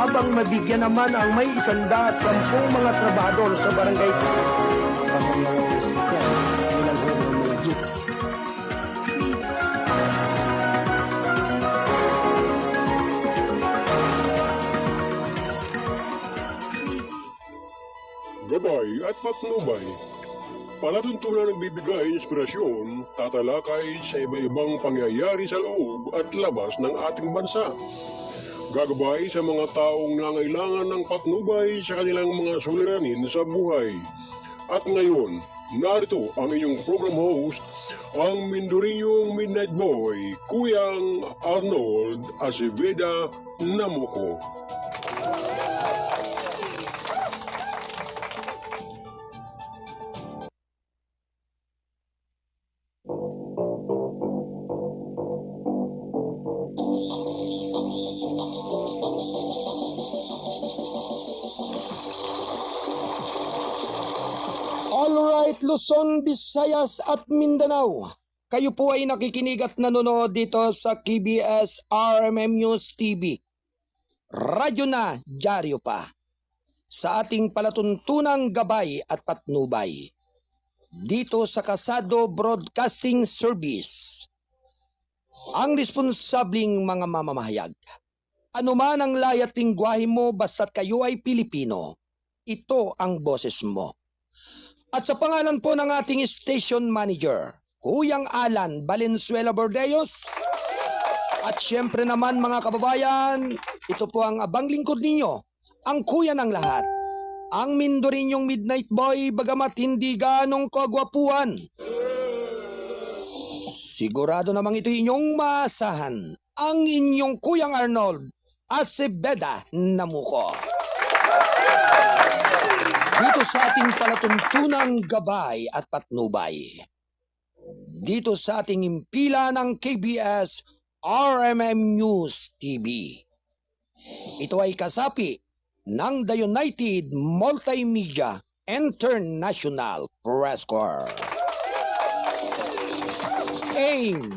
habang mabigyan naman ang may 110 mga trabahador sa barangay. Gabay at patnubay. Palatuntunan ng bibigay inspirasyon, tatalakay sa iba-ibang pangyayari sa loob at labas ng ating bansa. Gagabay sa mga taong nangailangan ng patnubay sa kanilang mga suliranin sa buhay. At ngayon, narito ang inyong program host, ang Mindurinyong Midnight Boy, Kuyang Arnold Aceveda Namuko. Alright, Luzon, Visayas at Mindanao. Kayo po ay nakikinig at nanonood dito sa KBS RMM News TV. Radyo na, dyaryo pa. Sa ating palatuntunang gabay at patnubay. Dito sa Kasado Broadcasting Service. Ang responsabling mga mamamahayag. Ano man ang layat lingwahe mo basta't kayo ay Pilipino. Ito ang boses mo. At sa pangalan po ng ating station manager, Kuyang Alan Valenzuela Bordeos. At syempre naman mga kababayan, ito po ang abang lingkod ninyo, ang kuya ng lahat. Ang Mindurinyong Midnight Boy bagamat hindi ganong kagwapuan. Sigurado namang ito inyong maasahan, ang inyong Kuyang Arnold Aceveda Namuko. Dito sa ating palatuntunang gabay at patnubay. Dito sa ating impila ng KBS RMM News TV. Ito ay kasapi ng The United Multimedia International Press Corps. Aim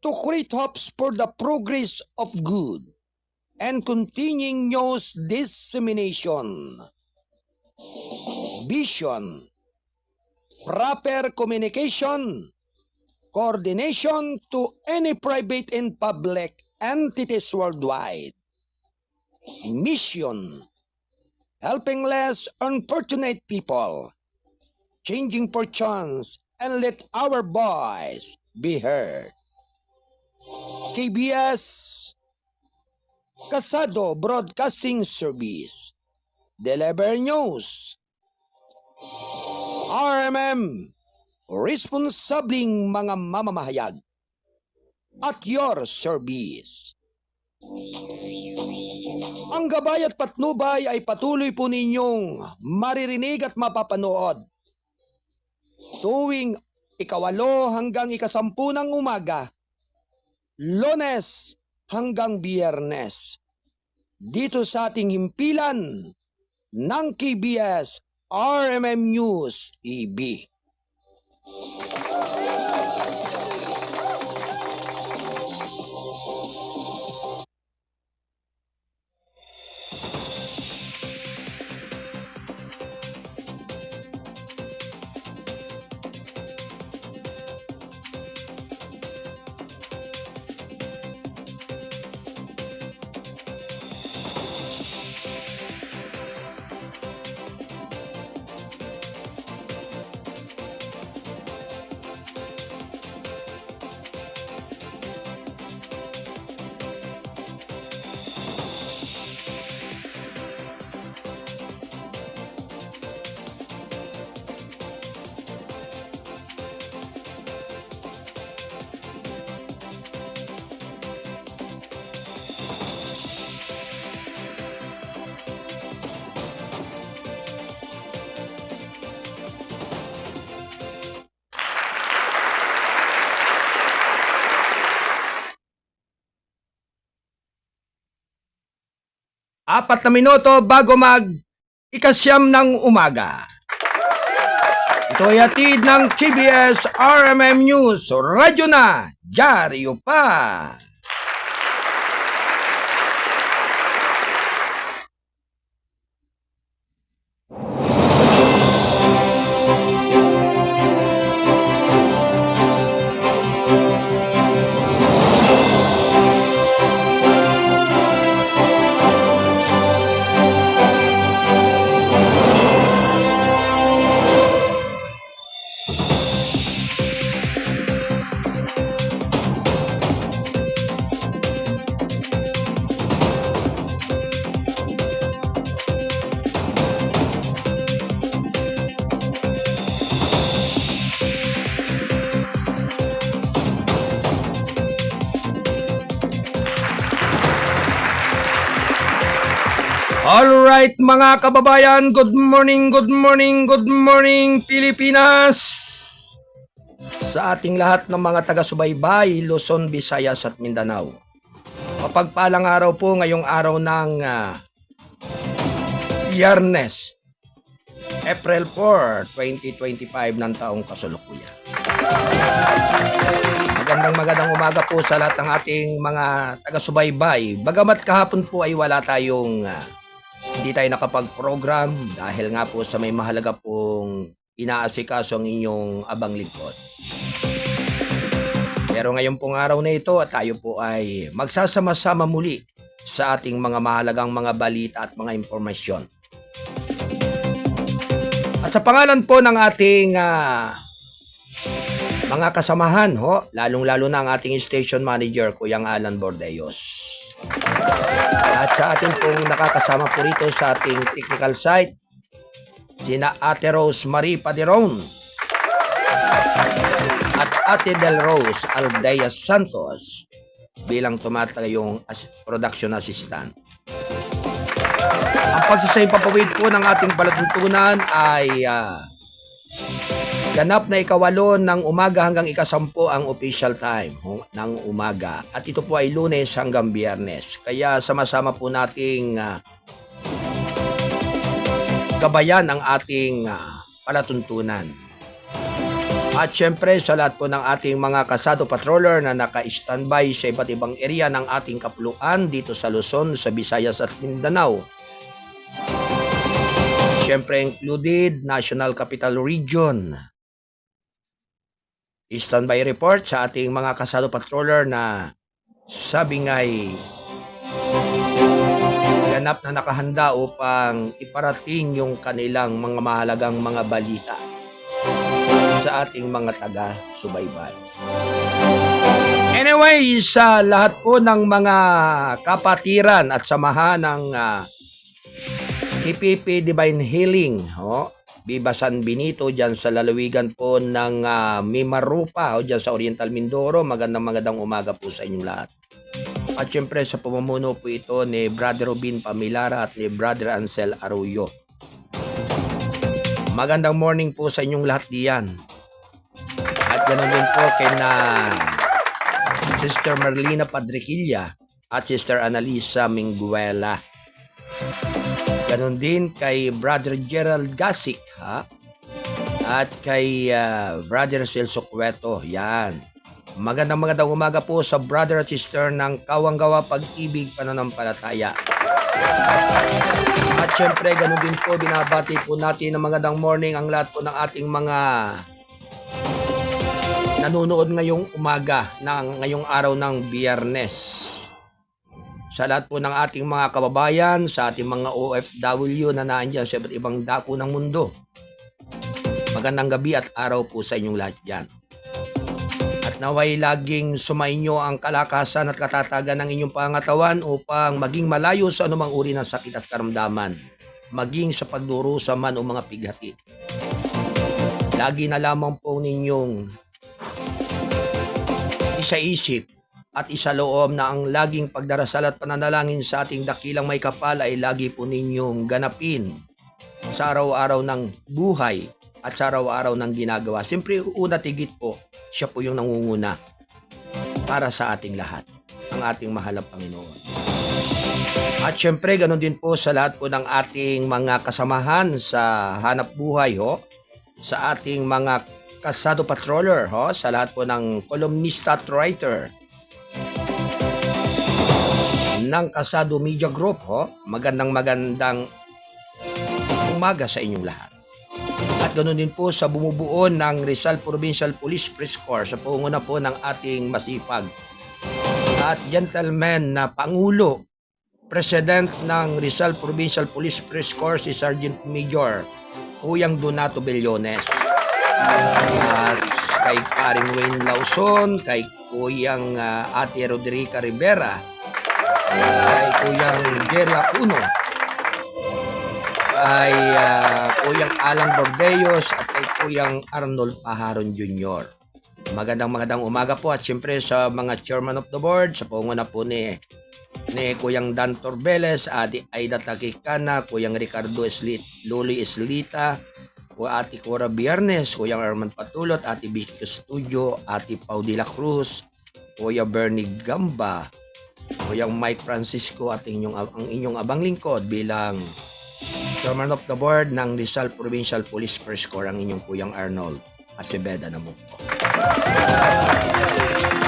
to create hopes for the progress of good and continuing news dissemination. Vision, proper communication, coordination to any private and public entities worldwide. Mission, helping less unfortunate people, changing fortunes, and let our voice be heard. KBS, Kasado Broadcasting Service. Deliver news. RMM, responsabling mga mamamahayag. At your service. Ang gabay at patnubay ay patuloy po ninyong maririnig at mapapanood. Tuwing 8 hanggang 10 ng umaga, Lunes hanggang Biyernes. Dito sa ating himpilan ng KBS RMM News TV. Apat na minuto bago ikasyam ng umaga. Ito ay hatid ng KBS RMM News. Radyo na, dyaryo pa. Alright mga kababayan, good morning, good morning, good morning Pilipinas! Sa ating lahat ng mga taga-subaybay, Luzon, Visayas at Mindanao. Mapagpalang araw po ngayong araw ng Biyernes, April 4, 2025 ng taong kasalukuyan. Magandang umaga po sa lahat ng ating mga taga-subaybay. Bagamat kahapon po ay wala tayong hindi tayo nakapag-program dahil nga po sa may mahalaga pong inaasikaso ang inyong abang lingkod. Pero ngayon pong araw na ito at tayo po ay magsasama-sama muli sa ating mga mahalagang mga balita at mga impormasyon. At sa pangalan po ng ating mga kasamahan, lalong-lalo na ang ating station manager, Kuyang Alan Bordeos. At sa ating pong nakakasama po rito sa ating technical site, sina Ate Rose Marie Padiron at Ate Del Rose Aldea Santos bilang tumatayong production assistant. Ang pagsasayang papawid po ng ating palatuntunan ay ganap na 8 ng umaga hanggang 10 ang official time ng umaga. At ito po ay Lunes hanggang Biyernes. Kaya sama-sama po nating gabayan ang ating palatuntunan. At syempre sa lahat po ng ating mga kasado patroller na naka-standby sa iba't ibang area ng ating kapuluan dito sa Luzon, sa Visayas at Mindanao. Syempre included National Capital Region. Standby report sa ating mga kasado patroller na sabi nga'y ganap na nakahanda upang iparating yung kanilang mga mahalagang mga balita sa ating mga taga-subaybay. Anyway, sa lahat po ng mga kapatiran at samahan ng HPP Divine Healing, Viva San Benito dyan sa lalawigan po ng Mimarupa dyan sa Oriental Mindoro. Magandang umaga po sa inyong lahat. At syempre sa pamumuno po ito ni Brother Robin Pamilara at ni Brother Ansel Arroyo. Magandang morning po sa inyong lahat diyan. At ganoon din po kay na Sister Marlina Padriquilla at Sister Analisa Minguela. Ganon din kay Brother Gerald Gasik, at kay Brother Celso Cueto. Yan. Magandang umaga po sa brother at sister ng Kawanggawa Pag-ibig Pananampalataya. At syempre, ganon din po, binabati po natin ng magandang morning ang lahat po ng ating mga nanonood ngayong umaga, ngayong araw ng Biyernes. Sa lahat po ng ating mga kababayan, sa ating mga OFW na naandyan sa iba't ibang dako ng mundo. Magandang gabi at araw po sa inyong lahat dyan. At naway laging sumainyo ang kalakasan at katatagan ng inyong pangatawan upang maging malayo sa anumang uri ng sakit at karamdaman, maging sa pagdurusa man o mga pighati. Lagi na lamang po ninyong isaisip at isaloob na ang laging pagdarasal at pananalangin sa ating dakilang may kapal ay lagi po ninyong ganapin sa araw-araw ng buhay at sa araw-araw ng ginagawa. Siyempre, una tigit po, siya po yung nangunguna para sa ating lahat, ang ating mahal na Panginoon. At siyempre, ganun din po sa lahat po ng ating mga kasamahan sa hanap buhay, sa ating mga kasado patroller, sa lahat po ng columnista at writer ng Kasado Media Group, magandang umaga sa inyong lahat. At ganoon din po sa bumubuo ng Rizal Provincial Police Press Corps sa pangunguna po ng ating masipag at gentleman na Pangulo, President ng Rizal Provincial Police Press Corps, si Sergeant Major Kuyang Donato Bellones. At kay paring Wayne Lauson, kay Kuyang Ate Roderica Rivera, kay Kuyang Jerry Acuno, kay Kuyang Alan Bordeos at kay Kuyang Arnold Paharon Jr. Magandang umaga po at siyempre sa mga chairman of the board sa pangunguna po ni ni Kuyang Dan Torbeles, Ate Aida Takikana, Kuyang Ricardo Luli Eslita, Ate Cora Biernes, Kuyang Arman Patulot, Ate Vicky Studio, Ate Pau de la Cruz, Kuya Bernie Gamba, Kuyang Mike Francisco at ang inyong abang lingkod bilang Chairman of the Board ng Rizal Provincial Police First Corps, ang inyong Kuyang Arnold Aceveda na po.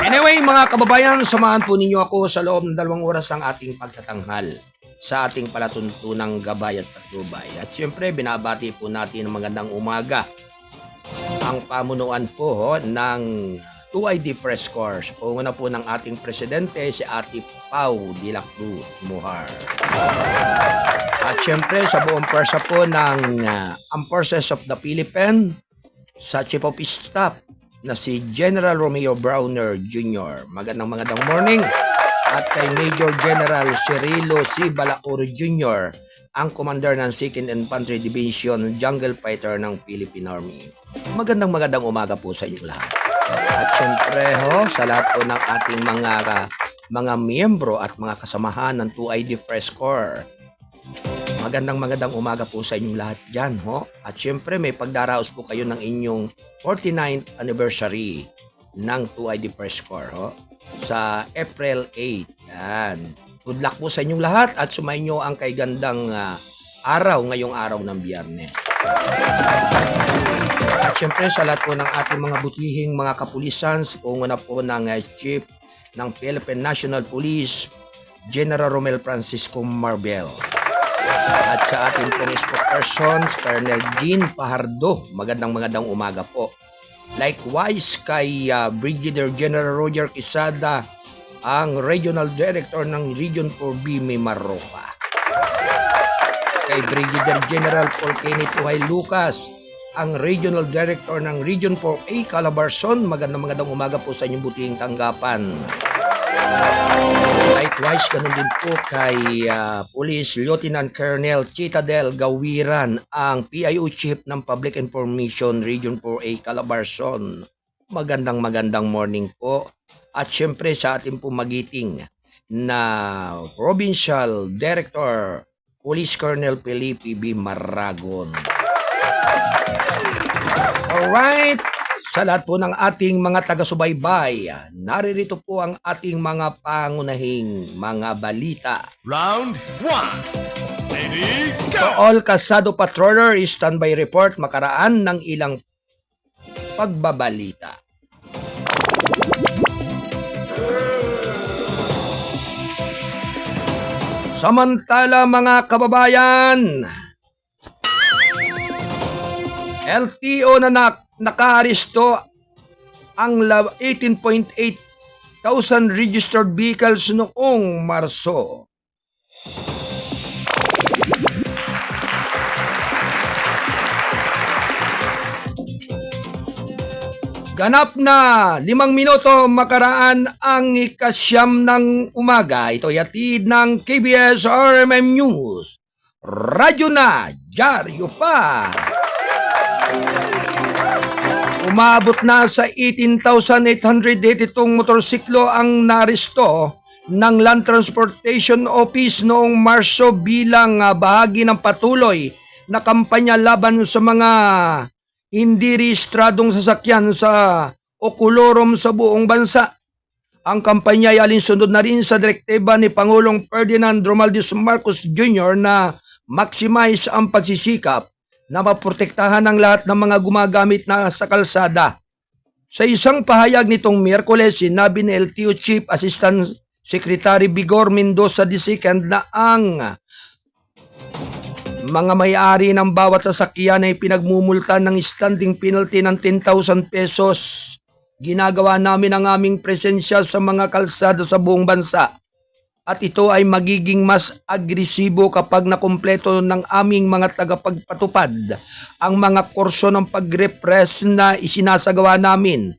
Anyway, mga kababayan, samahan po ninyo ako sa loob ng 2 oras ng ating pagtatanghal sa ating palatuntunang gabay at patnubay. At syempre, binabati po natin ng magandang umaga ang pamunuan po ng 2ID Press Corps. Una po ng ating presidente, si Ate Pau de la Cruz Muhar. At syempre, sa buong pwersa po ng Armed Forces of the Philippines, sa Chief of Staff na si General Romeo Browner Jr. Magandang morning. At kay Major General Cirilo C. Balauro Jr., ang commander ng 2nd Infantry Division Jungle Fighter ng Philippine Army. Magandang umaga po sa inyo lahat. At syempre sa lahat po ng ating mga miyembro at mga kasamahan ng 2ID Press Corps. Magandang umaga po sa inyong lahat dyan, At syempre, may pagdaraos po kayo ng inyong 49th anniversary ng 2ID Press Corps, sa April 8. Yan. Good luck po sa inyong lahat at sumainyo ang kay gandang araw ngayong araw ng Biyernes. At syempre, sa lahat po ng ating mga butihing mga kapulisan, una po ng Chief ng Philippine National Police, General Romel Francisco Marbel. At sa ating pong spokesperson, Colonel Jean Pajardo, magandang umaga po. Likewise kay Brigadier General Roger Quezada, ang Regional Director ng Region 4B Mimaropa. Kay Brigadier General Paul Kenneth Uhay Lucas, ang Regional Director ng Region 4A Calabarzon, magandang umaga po sa inyong butihing tanggapan. Likewise, ganun din po kay Police Lieutenant Colonel Chitadel Gawiran, ang PIO Chief ng Public Information Region 4A Calabarzon. Magandang morning po. At syempre sa ating pumagiting na Provincial Director Police Colonel Felipe B. Maragon. Alright. Sa lahat po ng ating mga taga-subaybay, naririto po ang ating mga pangunahing mga balita. Round 1. Ready, To go! all Kasado Patroller, standby report makaraan ng ilang pagbabalita. Samantala mga kababayan, LTO na nakaaresto ang 18.8 thousand registered vehicles noong Marso. Ganap na 5 minuto makaraan ang 9 ng umaga. Ito yatid ng KBS RMM News. Radyo na, dyaryo pa. Umabot na sa 18,882 motorsiklo ang naresto ng Land Transportation Office noong Marso bilang bahagi ng patuloy na kampanya laban sa mga hindi rehistradong sasakyan sa o kolorom sa buong bansa. Ang kampanya ay alinsunod na rin sa direktiba ni Pangulong Ferdinand Romualdez Marcos Jr. na maximize ang pagsisikap na maprotektahan ang lahat ng mga gumagamit na sa kalsada. Sa isang pahayag nitong Miyerkules, sinabi ni LTO Chief Assistant Secretary Vigor Mendoza II na ang mga may-ari ng bawat sasakyan ay pinagmumultan ng standing penalty ng 10,000 pesos. Ginagawa namin ang aming presensya sa mga kalsada sa buong bansa. At ito ay magiging mas agresibo kapag nakumpleto ng aming mga tagapagpatupad ang mga kurso ng pag-repress na isinasagawa namin.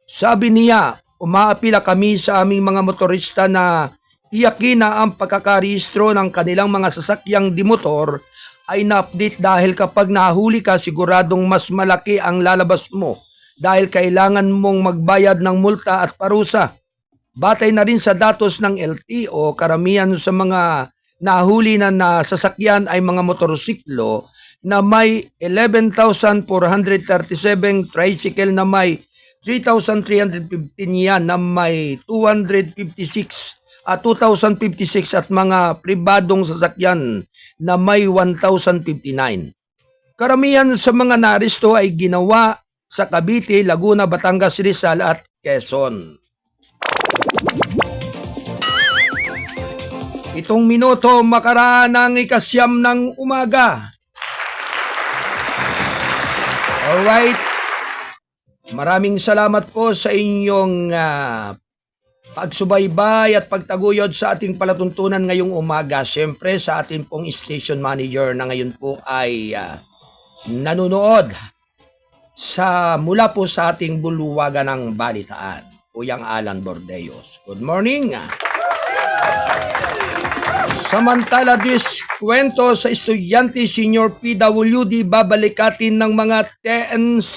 Sabi niya, umaapila kami sa aming mga motorista na tiyakin na ang pagkakarehistro ng kanilang mga sasakyang dimotor ay na-update dahil kapag nahuli ka, siguradong mas malaki ang lalabas mo dahil kailangan mong magbayad ng multa at parusa. Batay na rin sa datos ng LTO, karamihan sa mga nahuli na sasakyan ay mga motorsiklo na may 11,437, tricycle na may 3,315 yan, na may 2,056 at mga pribadong sasakyan na may 1,059. Karamihan sa mga naristo ay ginawa sa Cavite, Laguna, Batangas, Rizal at Quezon. 7 minuto makaraan ng 9 ng umaga. Alright. Maraming salamat po sa inyong pagsubaybay at pagtaguyod sa ating palatuntunan ngayong umaga. Siyempre sa ating pong station manager na ngayon po ay nanonood mula po sa ating buluwagan ng balitaan, Kuyang Alan Bordeos. Good morning. Samantala, kwento sa estudyante senior PWD babalikatin ng mga TNC,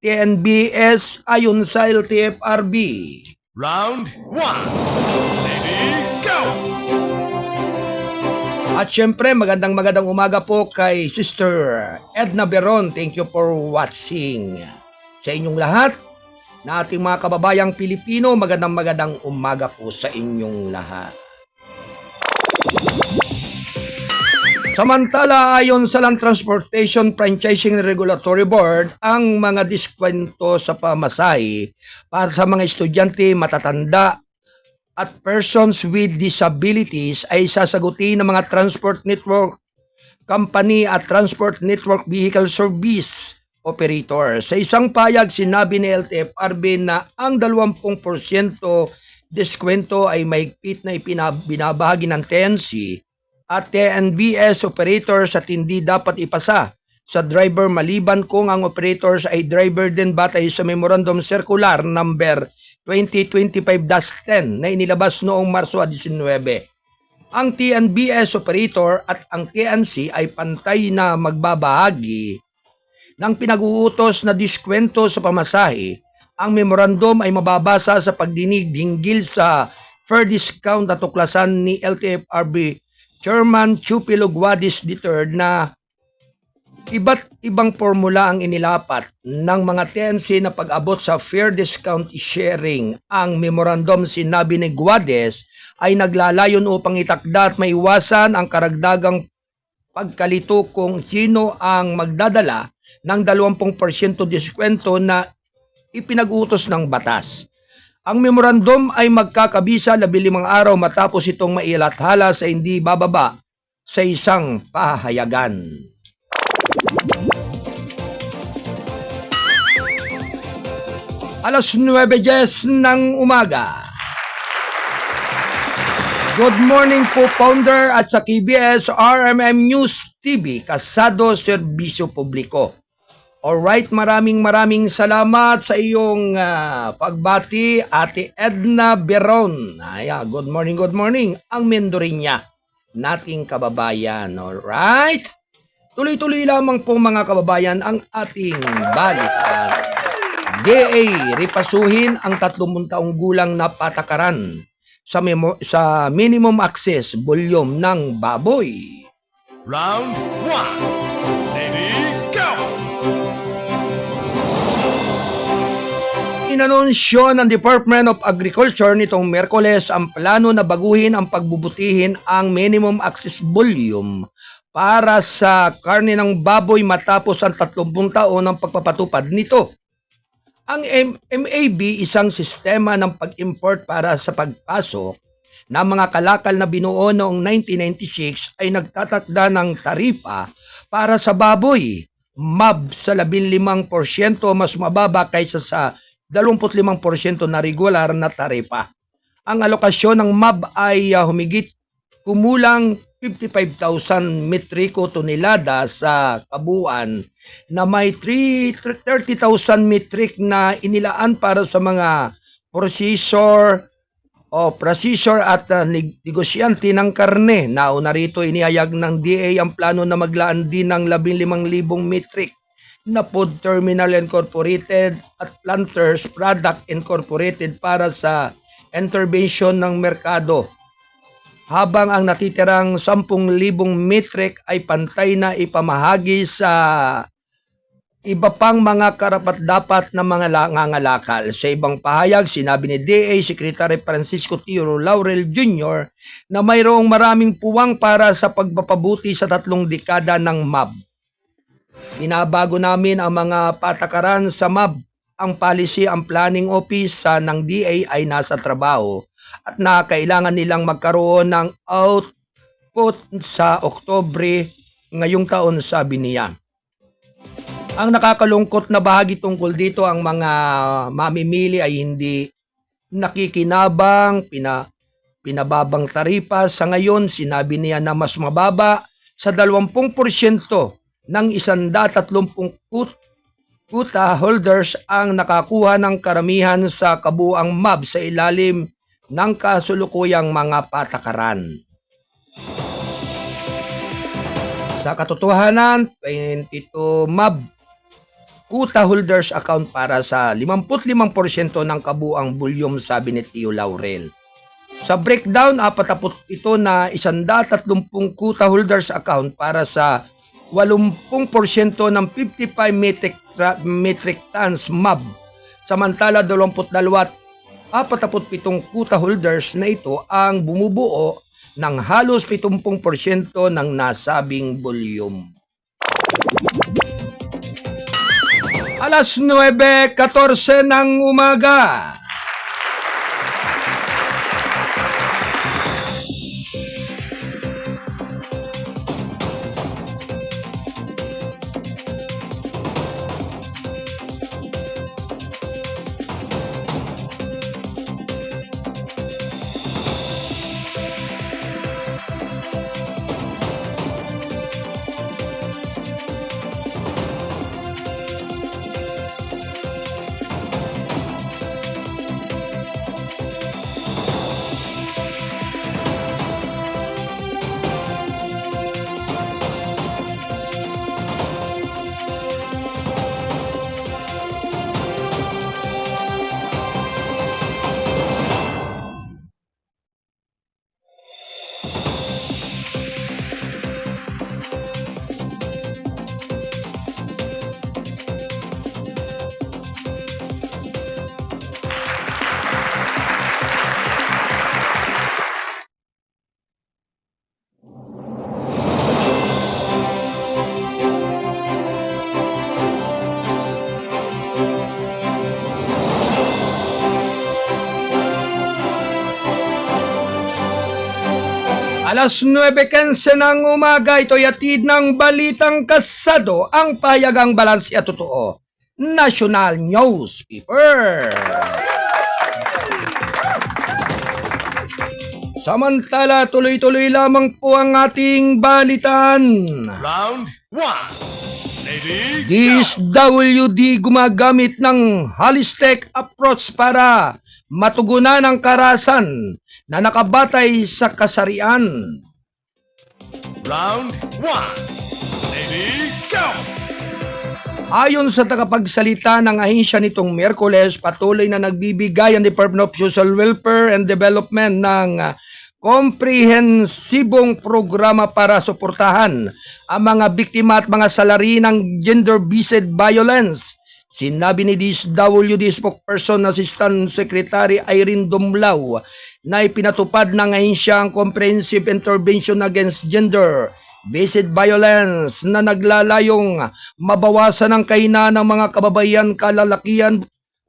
TNBS ayon sa LTFRB. Round 1. Ready, go! At syempre, magandang umaga po kay Sister Edna Beron. Thank you for watching. Sa inyong lahat, na ating mga kababayang Pilipino, magandang umaga po sa inyong lahat. Samantala, ayon sa Land Transportation Franchising Regulatory Board, ang mga diskwento sa pamasahe para sa mga estudyante, matatanda at persons with disabilities ay sasagutin ng mga transport network company at transport network vehicle service operator. Sa isang payag, sinabi ni LTFRB na ang 20% diskwento ay mahigpit na binabahagi ng TNC at TNBS operators at hindi dapat ipasa sa driver maliban kung ang operators ay driver din batay sa Memorandum Circular number 2025-10 na inilabas noong Marso 19. Ang TNBS operator at ang TNC ay pantay na magbabahagi ng pinag-uutos na diskwento sa pamasahe. Ang memorandum ay mababasa sa pagdinig hinggil sa fair discount na tuklasan ni LTFRB Chairman Chupilo Guadis III na iba't ibang formula ang inilapat ng mga TNC na pag-abot sa fair discount sharing. Ang memorandum, sinabi ni Guadis, ay naglalayon upang itakda at maiwasan ang karagdagang pagkalito kung sino ang magdadala ng 20% diskwento na ipinag-utos ng batas. Ang memorandum ay magkakabisa 15 araw matapos itong mailathala sa hindi bababa sa isang pahayagan. Alas 9:10 ng umaga. Good morning po, Founder at sa KBS RMM News TV, Kasado Serbisyo Publiko. Alright, maraming salamat sa iyong pagbati, Ate Edna Beron. Good morning. Ang Mendorinya, nating kababayan. Alright? Tuloy-tuloy lamang po mga kababayan ang ating balitaan. DA, ripasuhin ang 30 taong gulang na patakaran sa minimum access volume ng baboy. Round 1. Ready, go! Inanunsyo ng Department of Agriculture nitong Miyerkules ang plano na baguhin ang pagbubutihin ang minimum access volume para sa karne ng baboy matapos ang 30 taon ng pagpapatupad nito. Ang MAB, isang sistema ng pag-import para sa pagpasok ng mga kalakal na binuo noong 1996, ay nagtatakda ng taripa para sa baboy, MAB, sa 15% mas mababa kaysa sa 25% na regular na taripa. Ang alokasyon ng MAB ay kumulang 55,000 metriko tonelada sa kabuuan na may 30,000 metrik na inilaan para sa mga processor at negosyante ng karne. Nauna rito, inihayag ng DA ang plano na maglaan din ng 15,000 metrik na Food Terminal Incorporated at Planters Product Incorporated para sa intervention ng merkado, habang ang natitirang 10,000 metric ay pantay na ipamahagi sa iba pang mga karapat-dapat na mga nangangalakal. Sa ibang pahayag, sinabi ni DA Secretary Francisco Tio Laurel Jr. na mayroong maraming puwang para sa pagpapabuti sa 3 dekada ng MAB. Binabago namin ang mga patakaran sa MAB. Ang policy, ang planning office ng DA ay nasa trabaho at kailangan nilang magkaroon ng output sa Oktubre ngayong taon, sabi niya. Ang nakakalungkot na bahagi tungkol dito, ang mga mamimili ay hindi nakikinabang, pinababang taripa. Sa ngayon, sinabi niya na mas mababa sa 20% ng 130 quota holders ang nakakuha ng karamihan sa kabuuang MAB sa ilalim ng kasulukuyang mga patakaran. Sa katotohanan, 22 MAB quota holders account para sa 55% ng kabuuang volume, sabi ni Tio Laurel. Sa breakdown, 47 na 130 quota holders account para sa 80% ng 55 metric tons MAB. Samantala, 22 at 47 quota holders na ito ang bumubuo ng halos 70% ng nasabing volume. Alas 9:14 ng umaga. Alas 9:15 ng umaga, ito'y atid ng Balitang Kasado, ang pahayagang balanse at totoo. National Newspaper. Samantala, tuloy-tuloy lamang po ang ating balitan. Round 1. Lady, DSWD gumagamit ng holistic approach para matugunan ang karahasan na nakabatay sa kasarian. Round 1. Lady, go! Ayon sa tagapagsalita ng ahensya nitong Miyerkules, patuloy na nagbibigay ang Department of Social Welfare and Development ng komprehensibong programa para suportahan ang mga biktima at mga salari ng gender-based violence. Sinabi ni DSWD spokesperson Assistant Secretary Irene Dumlao na ipinatupad ng ahensya ang Comprehensive Intervention Against Gender-Based Violence na naglalayong mabawasan ang kahinaan ng mga kababayan, kalalakihan,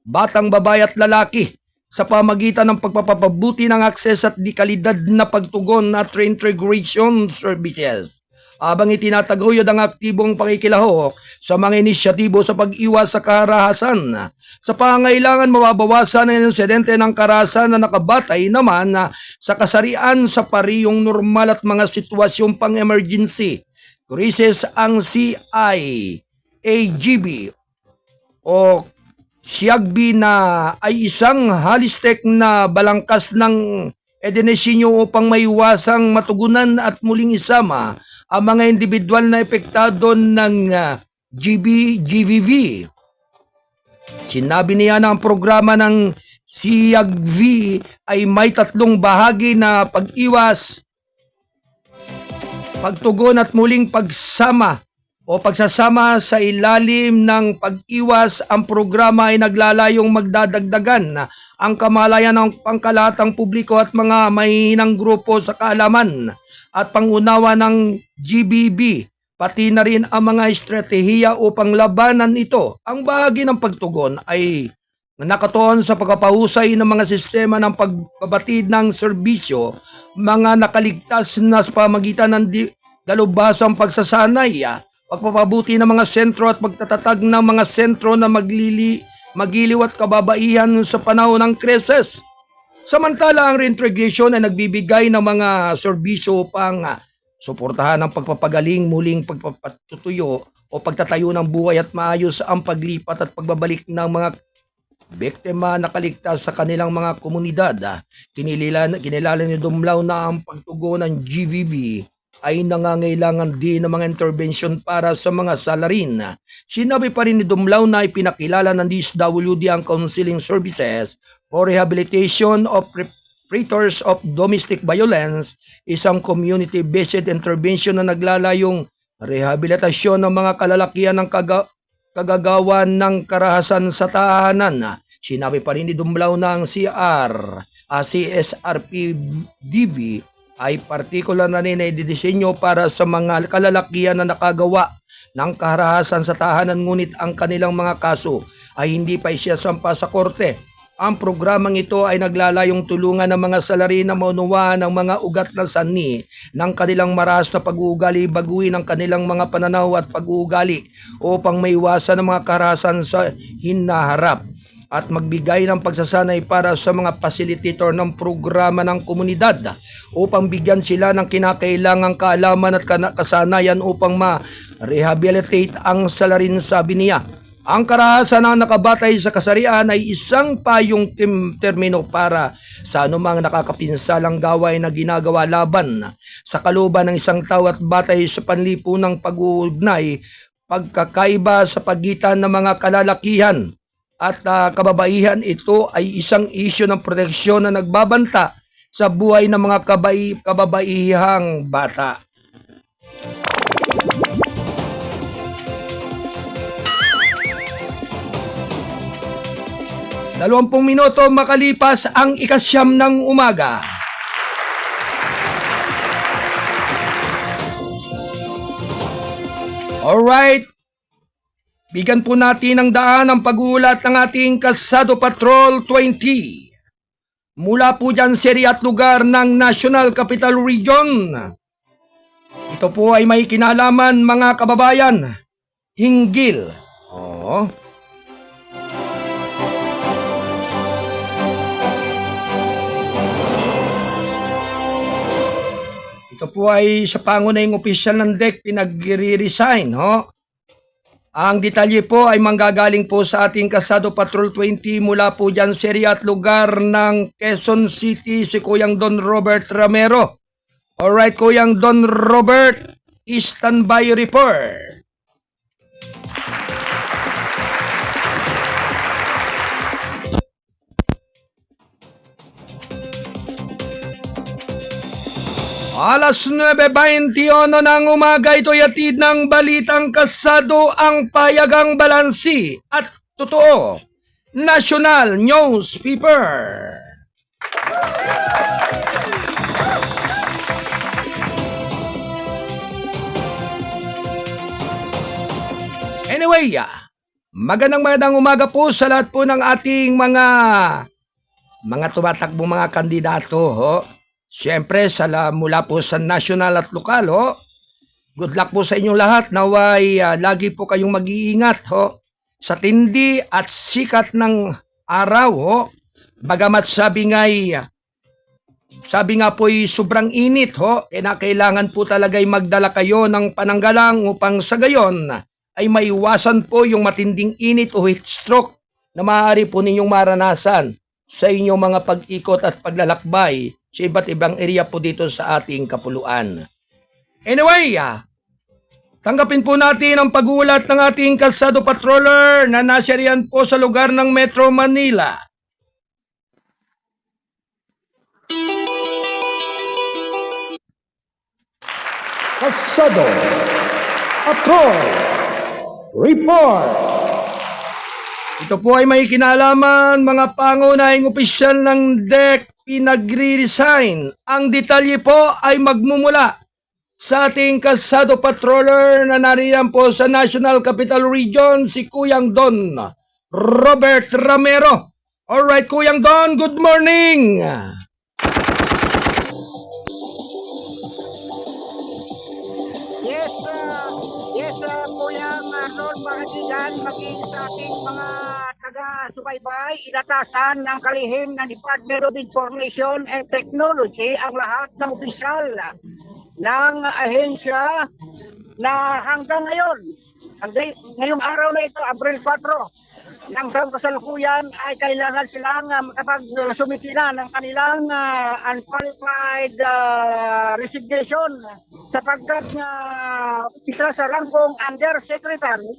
batang babae at lalaki sa pamagitan ng pagpapabuti ng akses at dekalidad na pagtugon at reintegration services. Habang itinataguyod ang aktibong pakikilahok sa mga inisyatibo sa pag-iwas sa karahasan, sa pangailangan mababawasan ang insidente ng karahasan na nakabatay naman sa kasarian sa parehong normal at mga sitwasyong pang-emergency. Krisis ang CIAGB o SIAGB na ay isang holistic na balangkas ng edinisinyo upang maiwasang matugunan at muling isama ang mga individual na epektado ng GVV. Sinabi niya na ang programa ng Si Yagvi ay may tatlong bahagi na pag-iwas, pagtugon at muling pagsama o pagsasama sa ilalim ng pag-iwas. Ang programa ay naglalayong magdadagdagan ang kamalayan ng pangkalahatang publiko at mga mahihinang grupo sa kaalaman at pangunawa ng GBB, pati na rin ang mga estratehiya upang labanan ito. Ang bahagi ng pagtugon ay nakatuon sa pagpapahusay ng mga sistema ng pagbabatid ng serbisyo, mga nakaligtas na sa pamagitan ng dalubhasang pagsasanay, pagpapabuti ng mga sentro at pagtatatag ng mga sentro na magiliw at kababaihan sa panahon ng krisis. Samantala, ang reintegration ay nagbibigay ng mga serbisyo upang suportahan ang pagpapagaling, muling pagpapatutuyo o pagtatayo ng buhay at maayos ang paglipat at pagbabalik ng mga biktima nakaligtas sa kanilang mga komunidad. Kinilala ni Dumlao na ang pagtugon ng GVV ay nangangailangan din ng mga intervention para sa mga salarin. Sinabi pa rin ni Dumlao na ipinakilala ng DSWD ang counseling services for rehabilitation of perpetrators of domestic violence, isang community-based intervention na naglalayong rehabilitasyon ng mga kalalakihan ng kagagawa ng karahasan sa tahanan. Sinabi pa rin ni Dumlao na ang CSRP-DV ay partikular na rin ay didisenyo para sa mga kalalakihan na nakagawa ng karahasan sa tahanan, ngunit ang kanilang mga kaso ay hindi pa isasampa sa korte. Ang programang ito ay naglalayong tulungan ng mga salarin na maunawaan ng mga ugat na sanhi ng kanilang marahas na pag-uugali, baguhin ang kanilang mga pananaw at pag-uugali upang maiwasan ang mga karahasan sa hinaharap at magbigay ng pagsasanay para sa mga facilitator ng programa ng komunidad upang bigyan sila ng kinakailangang kaalaman at kasanayan upang ma-rehabilitate ang salarin, sabi niya. Ang karahasan na nakabatay sa kasarian ay isang payong termino para sa anumang nakakapinsalang gawain na ginagawa laban sa kalooban ng isang tao at batay sa panlipunang pag-uugnay, pagkakaiba sa pagitan ng mga kalalakihan at kababaihan. Ito ay isang isyu ng proteksyon na nagbabanta sa buhay ng mga kababaihang bata. Dalawampung minuto makalipas ang 9:00 ng umaga. Alright, bigyan po natin ng daan ang pag-uulat ng ating Kalsado Patrol 20. Mula po dyan sa area at lugar ng National Capital Region. Ito po ay may kinalaman, mga kababayan, hinggil. Ito po ay sa pangunahing opisyal ng DEC pinag-resign. Ang detalye po ay manggagaling po sa ating Kalsado Patrol 20 mula po dyan sa area at lugar ng Quezon City, si Kuyang Don Robert Ramero. Alright, Kuyang Don Robert, standby report. Alas 9:21 ng umaga, ito'y hatid ng Balitang Kalsado, ang payagang balansi at totoo. National Newspaper. Anyway, magandang umaga po sa lahat po ng ating mga tumatakbong mga kandidato. Siyempre, mula po sa national at lokal, good luck po sa inyong lahat. Naway lagi po kayong mag-iingat sa tindi at sikat ng araw. Bagamat sabi nga po ay sobrang init, kailangan po talaga'y magdala kayo ng pananggalang upang sa gayon ay maiwasan po yung matinding init o heat stroke na maaari po ninyong maranasan sa inyong mga pag-ikot at paglalakbay sa iba't ibang area po dito sa ating kapuluan. Anyway, tanggapin po natin ang pag-uulat ng ating Kalsado Patroller na nasiriyan po sa lugar ng Metro Manila. Kasado Patrol Report. Ito po ay may kinalaman mga pangunahing opisyal ng DEC pinagre-resign. Ang detalye po ay magmumula sa ating Kasado Patroller na nariyan po sa National Capital Region, si Kuyang Don Robert Ramero. Alright, Kuyang Don, good morning! Yes, Kuyang Arnold, mga kaibigan, maging sa ating mga taga-subaybay, inatasan ng kalihim ng Department of Information and Technology ang lahat ng opisyal ng ahensya na hanggang ngayon, ngayong araw na ito, Abril 4, ng taong kasalukuyan ay kailangan silang makapag-sumiti na ng kanilang unqualified resignation sapagkat isa sa rangkong undersecretary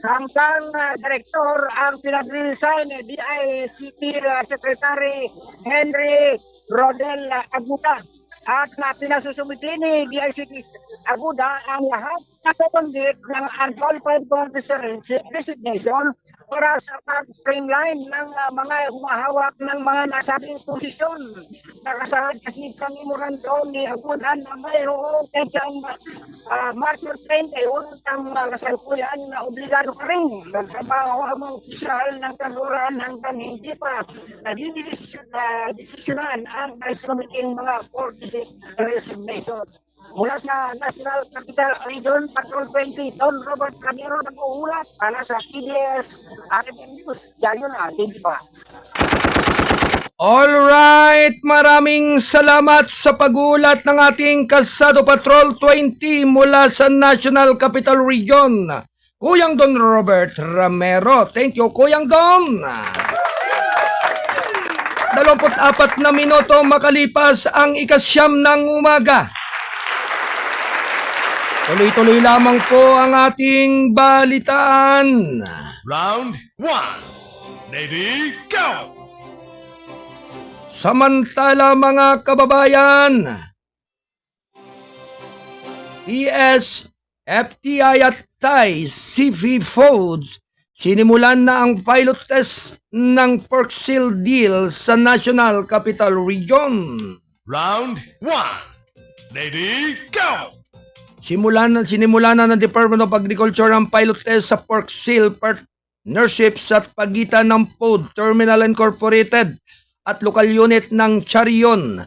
hanggang director ang pinag-resign DICT Secretary Henry Rodel Aguda. At pinasusumiti ni DICT Aguda ang lahat na kabanggit ng unqualified resignation para sa pag-streamline ng mga humahawak ng mga nasabing posisyon. Nakasaad kasi sa memorandum ni Aguda na mayroong tensang March 31 ang kasalukuyan na obligado pa rin sa mga opisyal ng kanluran hanggang hindi pa desisyonan ang sumiting mga 46 resignation. Mula sa National Capital Region, Patrol 20, Don Robert Ramiro nag-uulat para sa TDS RMM News. Diyan na, hindi pa. Alright, maraming salamat sa pagulat ng ating Kasado Patrol 20 mula sa National Capital Region. Kuyang Don Robert Ramero. Thank you, Kuyang Don. 24 na minuto makalipas ang ikasyam ng umaga. Tuloy-tuloy lamang po ang ating balitaan. Round 1. Ready, go! Samantala mga kababayan, PS, FTI at TAI, CV Foods, sinimulan na ang pilot test ng pork seal deal sa National Capital Region. Round 1. Ready, go! Sinimulan na ng Department of Agriculture ang pilot test sa pork seal partnership sa pagitan ng Food Terminal Incorporated at local unit ng Charion,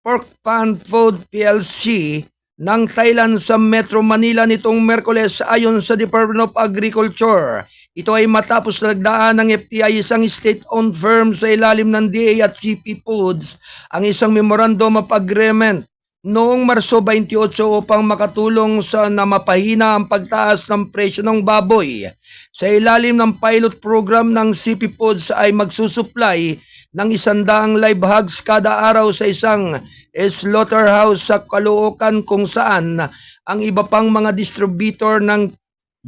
Pork Pan Food PLC ng Thailand sa Metro Manila nitong Merkules ayon sa Department of Agriculture. Ito ay matapos nagdaan ng FTI isang state-owned firm sa ilalim ng DA at CP Foods ang isang memorandum of agreement noong Marso 28 upang makatulong sa na mapahina ang pagtaas ng presyo ng baboy. Sa ilalim ng pilot program ng CP Foods ay magsusupply ng 100 live hogs kada araw sa isang slaughterhouse sa Caloocan kung saan ang iba pang mga distributor ng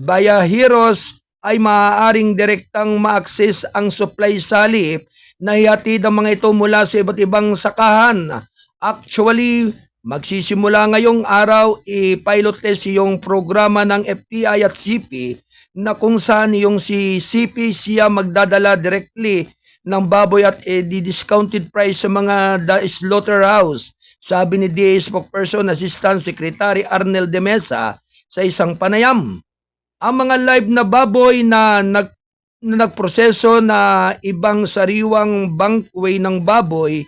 Bayahiros ay maaaring direktang ma-access ang supply salip na ihatid ang mga ito mula sa iba't ibang sakahan. Actually, magsisimula ngayong araw i-pilot test yung programa ng FTI at CP na kung saan yung si CP siya magdadala directly ng baboy at di-discounted price sa mga slaughterhouse. Sabi ni DA spokesperson Assistant Secretary Arnel de Mesa sa isang panayam. Ang mga live na baboy na nagproseso na ibang sariwang bankway ng baboy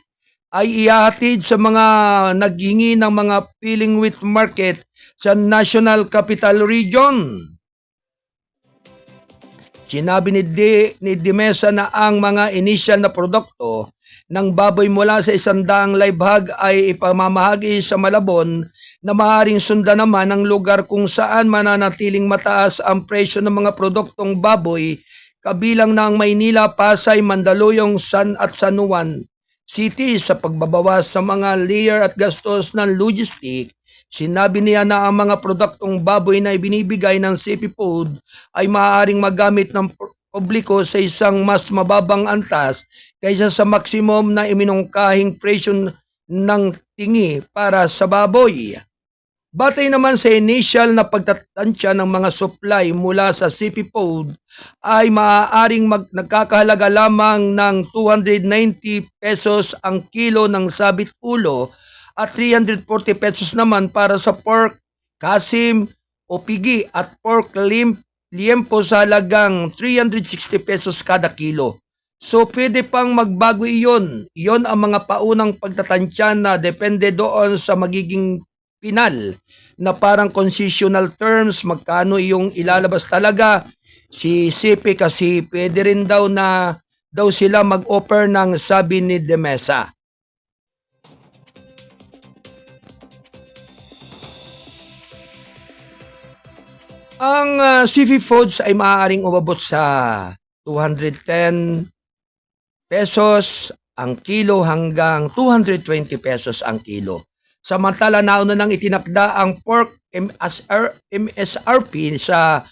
ay ihahatid sa mga naghingi ng mga peeling wheat market sa National Capital Region. Sinabi ni De Mesa na ang mga initial na produkto ng baboy mula sa 100 live hog ay ipamamahagi sa Malabon na maaaring sundan naman ang lugar kung saan mananatiling mataas ang presyo ng mga produktong baboy kabilang na ang Maynila, Pasay, Mandaluyong, at San Juan City sa pagbabawas sa mga layer at gastos ng logistic. Sinabi niya na ang mga produktong baboy na ibinibigay ng CP Food ay maaaring magamit ng publiko sa isang mas mababang antas kaysa sa maximum na iminungkahing presyo ng tingi para sa baboy. Batay naman sa initial na pagtatansya ng mga supply mula sa CP-POD ay maaaring nagkakahalaga lamang ng 290 pesos ang kilo ng sabit ulo at 340 pesos naman para sa pork, kasim o pigi at pork liempo sa halagang 360 pesos kada kilo. So pwede pang magbago iyon. Iyon ang mga paunang pagtatansya na depende doon sa magiging final na parang concessional terms, magkano yung ilalabas talaga si CP kasi pwede rin daw na sila mag-offer ng sabi ni De Mesa. Ang CP Foods ay maaaring umabot sa 210 pesos ang kilo hanggang 220 pesos ang kilo. Samantala nauna nang itinakda ang pork MSRP sa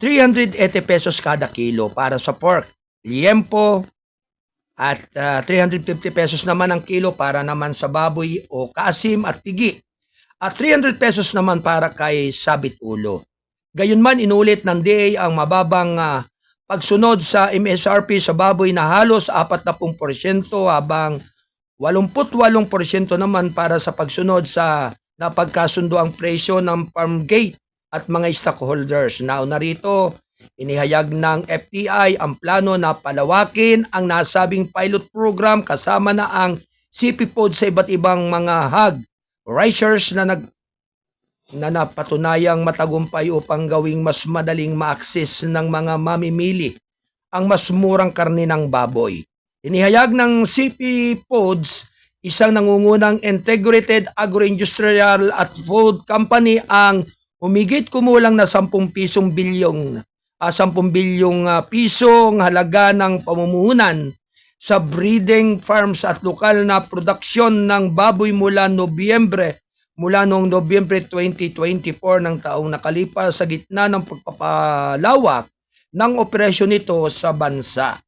380 pesos kada kilo para sa pork, liempo at 350 pesos naman ang kilo para naman sa baboy o kasim at pigi at 300 pesos naman para kay sabit ulo. Gayunman inulit ng DA ang mababang pagsunod sa MSRP sa baboy na halos 40% habang 88% naman para sa pagsunod sa napagkasundo ang presyo ng farm gate at mga stockholders. Nauna rito, inihayag ng FTI ang plano na palawakin ang nasabing pilot program kasama na ang CP-POD sa iba't ibang mga hog raisers na napatunayang matagumpay upang gawing mas madaling ma-access ng mga mamimili ang mas murang karne ng baboy. Inihayag ng CP-PODs, isang nangungunang integrated agro-industrial at food company ang humigit kumulang na 10 bilyong pisong halaga ng pamumuhunan sa breeding farms at lokal na produksyon ng baboy mula noong Nobyembre 2024 ng taong nakalipas sa gitna ng pagpapalawak ng operasyon nito sa bansa.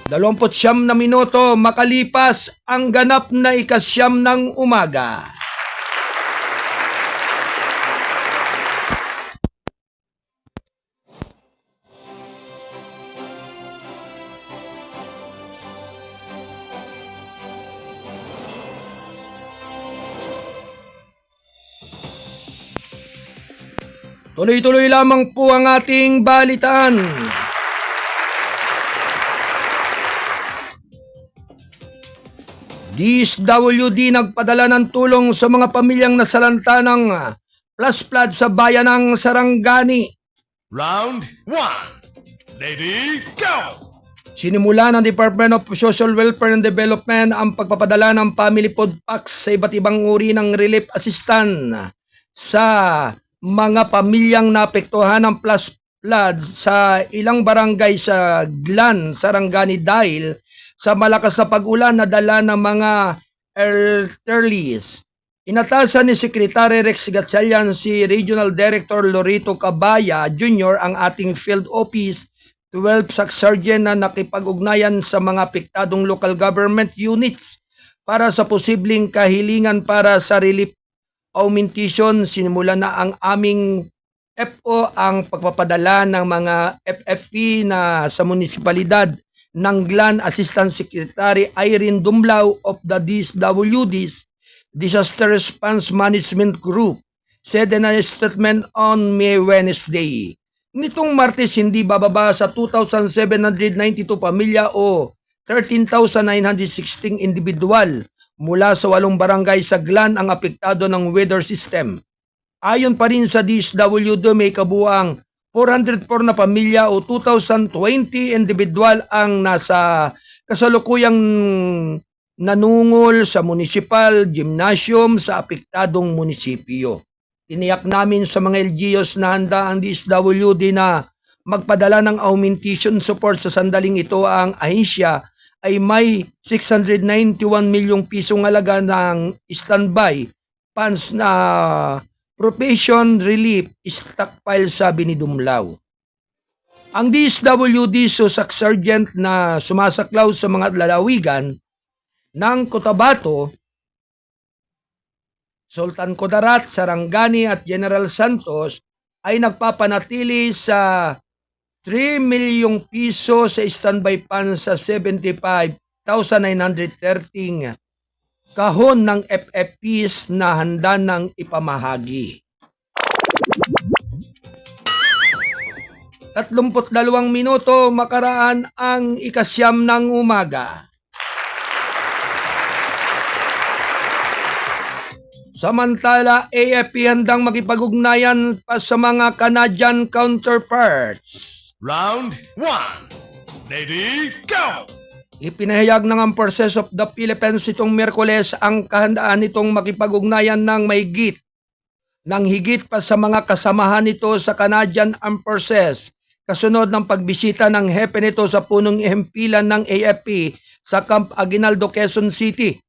Dalawamputsyam na minuto makalipas ang ganap na ikasyam ng umaga. Tuloy-tuloy lamang po ang ating balitaan. DSWD nagpadala ng tulong sa mga pamilyang nasalanta ng flash flood sa bayan ng Sarangani. Round 1. Lady, go! Sinimula ng Department of Social Welfare and Development ang pagpapadala ng family food packs sa iba't ibang uri ng relief assistance sa mga pamilyang naapektuhan ng flash flood sa ilang barangay sa Glan, Sarangani dahil sa malakas na pag-ulan na dala ng mga elderlies. Inatasan ni Secretary Rex Gatchalian si Regional Director Lorito Cabaya Jr. ang ating Field Office 12 Sergeant na nakipag-ugnayan sa mga apektadong local government units para sa posibleng kahilingan para sa relief augmentation. Sinimula na ang aming FO ang pagpapadala ng mga FFP na sa munisipalidad ng Glan. Assistant Secretary Irene Dumlao of the DSWD's Disaster Response Management Group said in a statement on May Wednesday. Nitong Martes hindi bababa sa 2,792 pamilya o 13,916 individual mula sa 8 barangay sa Glan ang apektado ng weather system. Ayon pa rin sa DSWD, may kabuang 404 na pamilya o 2,020 individual ang nasa kasalukuyang nanungol sa municipal gymnasium sa apektadong munisipyo. Tiniyak namin sa mga LGUs na handa ang DSWD na magpadala ng augmentation support sa sandaling ito. Ang ahensya ay may 691 milyong pisong halaga ng standby funds na profession relief stockpile, sabi ni Dumlao. Ang DSWD Susak Sergeant na sumasaklaw sa mga lalawigan ng Cotabato, Sultan Kudarat, Sarangani at General Santos ay nagpapanatili sa 3 milyong piso sa standby fund sa 75,913 kahon ng FFPs na handa ng ipamahagi. 32 minuto makaraan ang ikasyam ng umaga. Samantala, AFP handang makipag-ugnayan pa sa mga Canadian counterparts. Round 1. Lady, go! Ipinahayag ng ang Forces of the Philippines itong Miyerkules ang kahandaan nitong makipag-ugnayan ng higit pa sa mga kasamahan nito sa Canadian Armed Forces kasunod ng pagbisita ng hepe nito sa punong ihempilan ng AFP sa Camp Aguinaldo, Quezon City.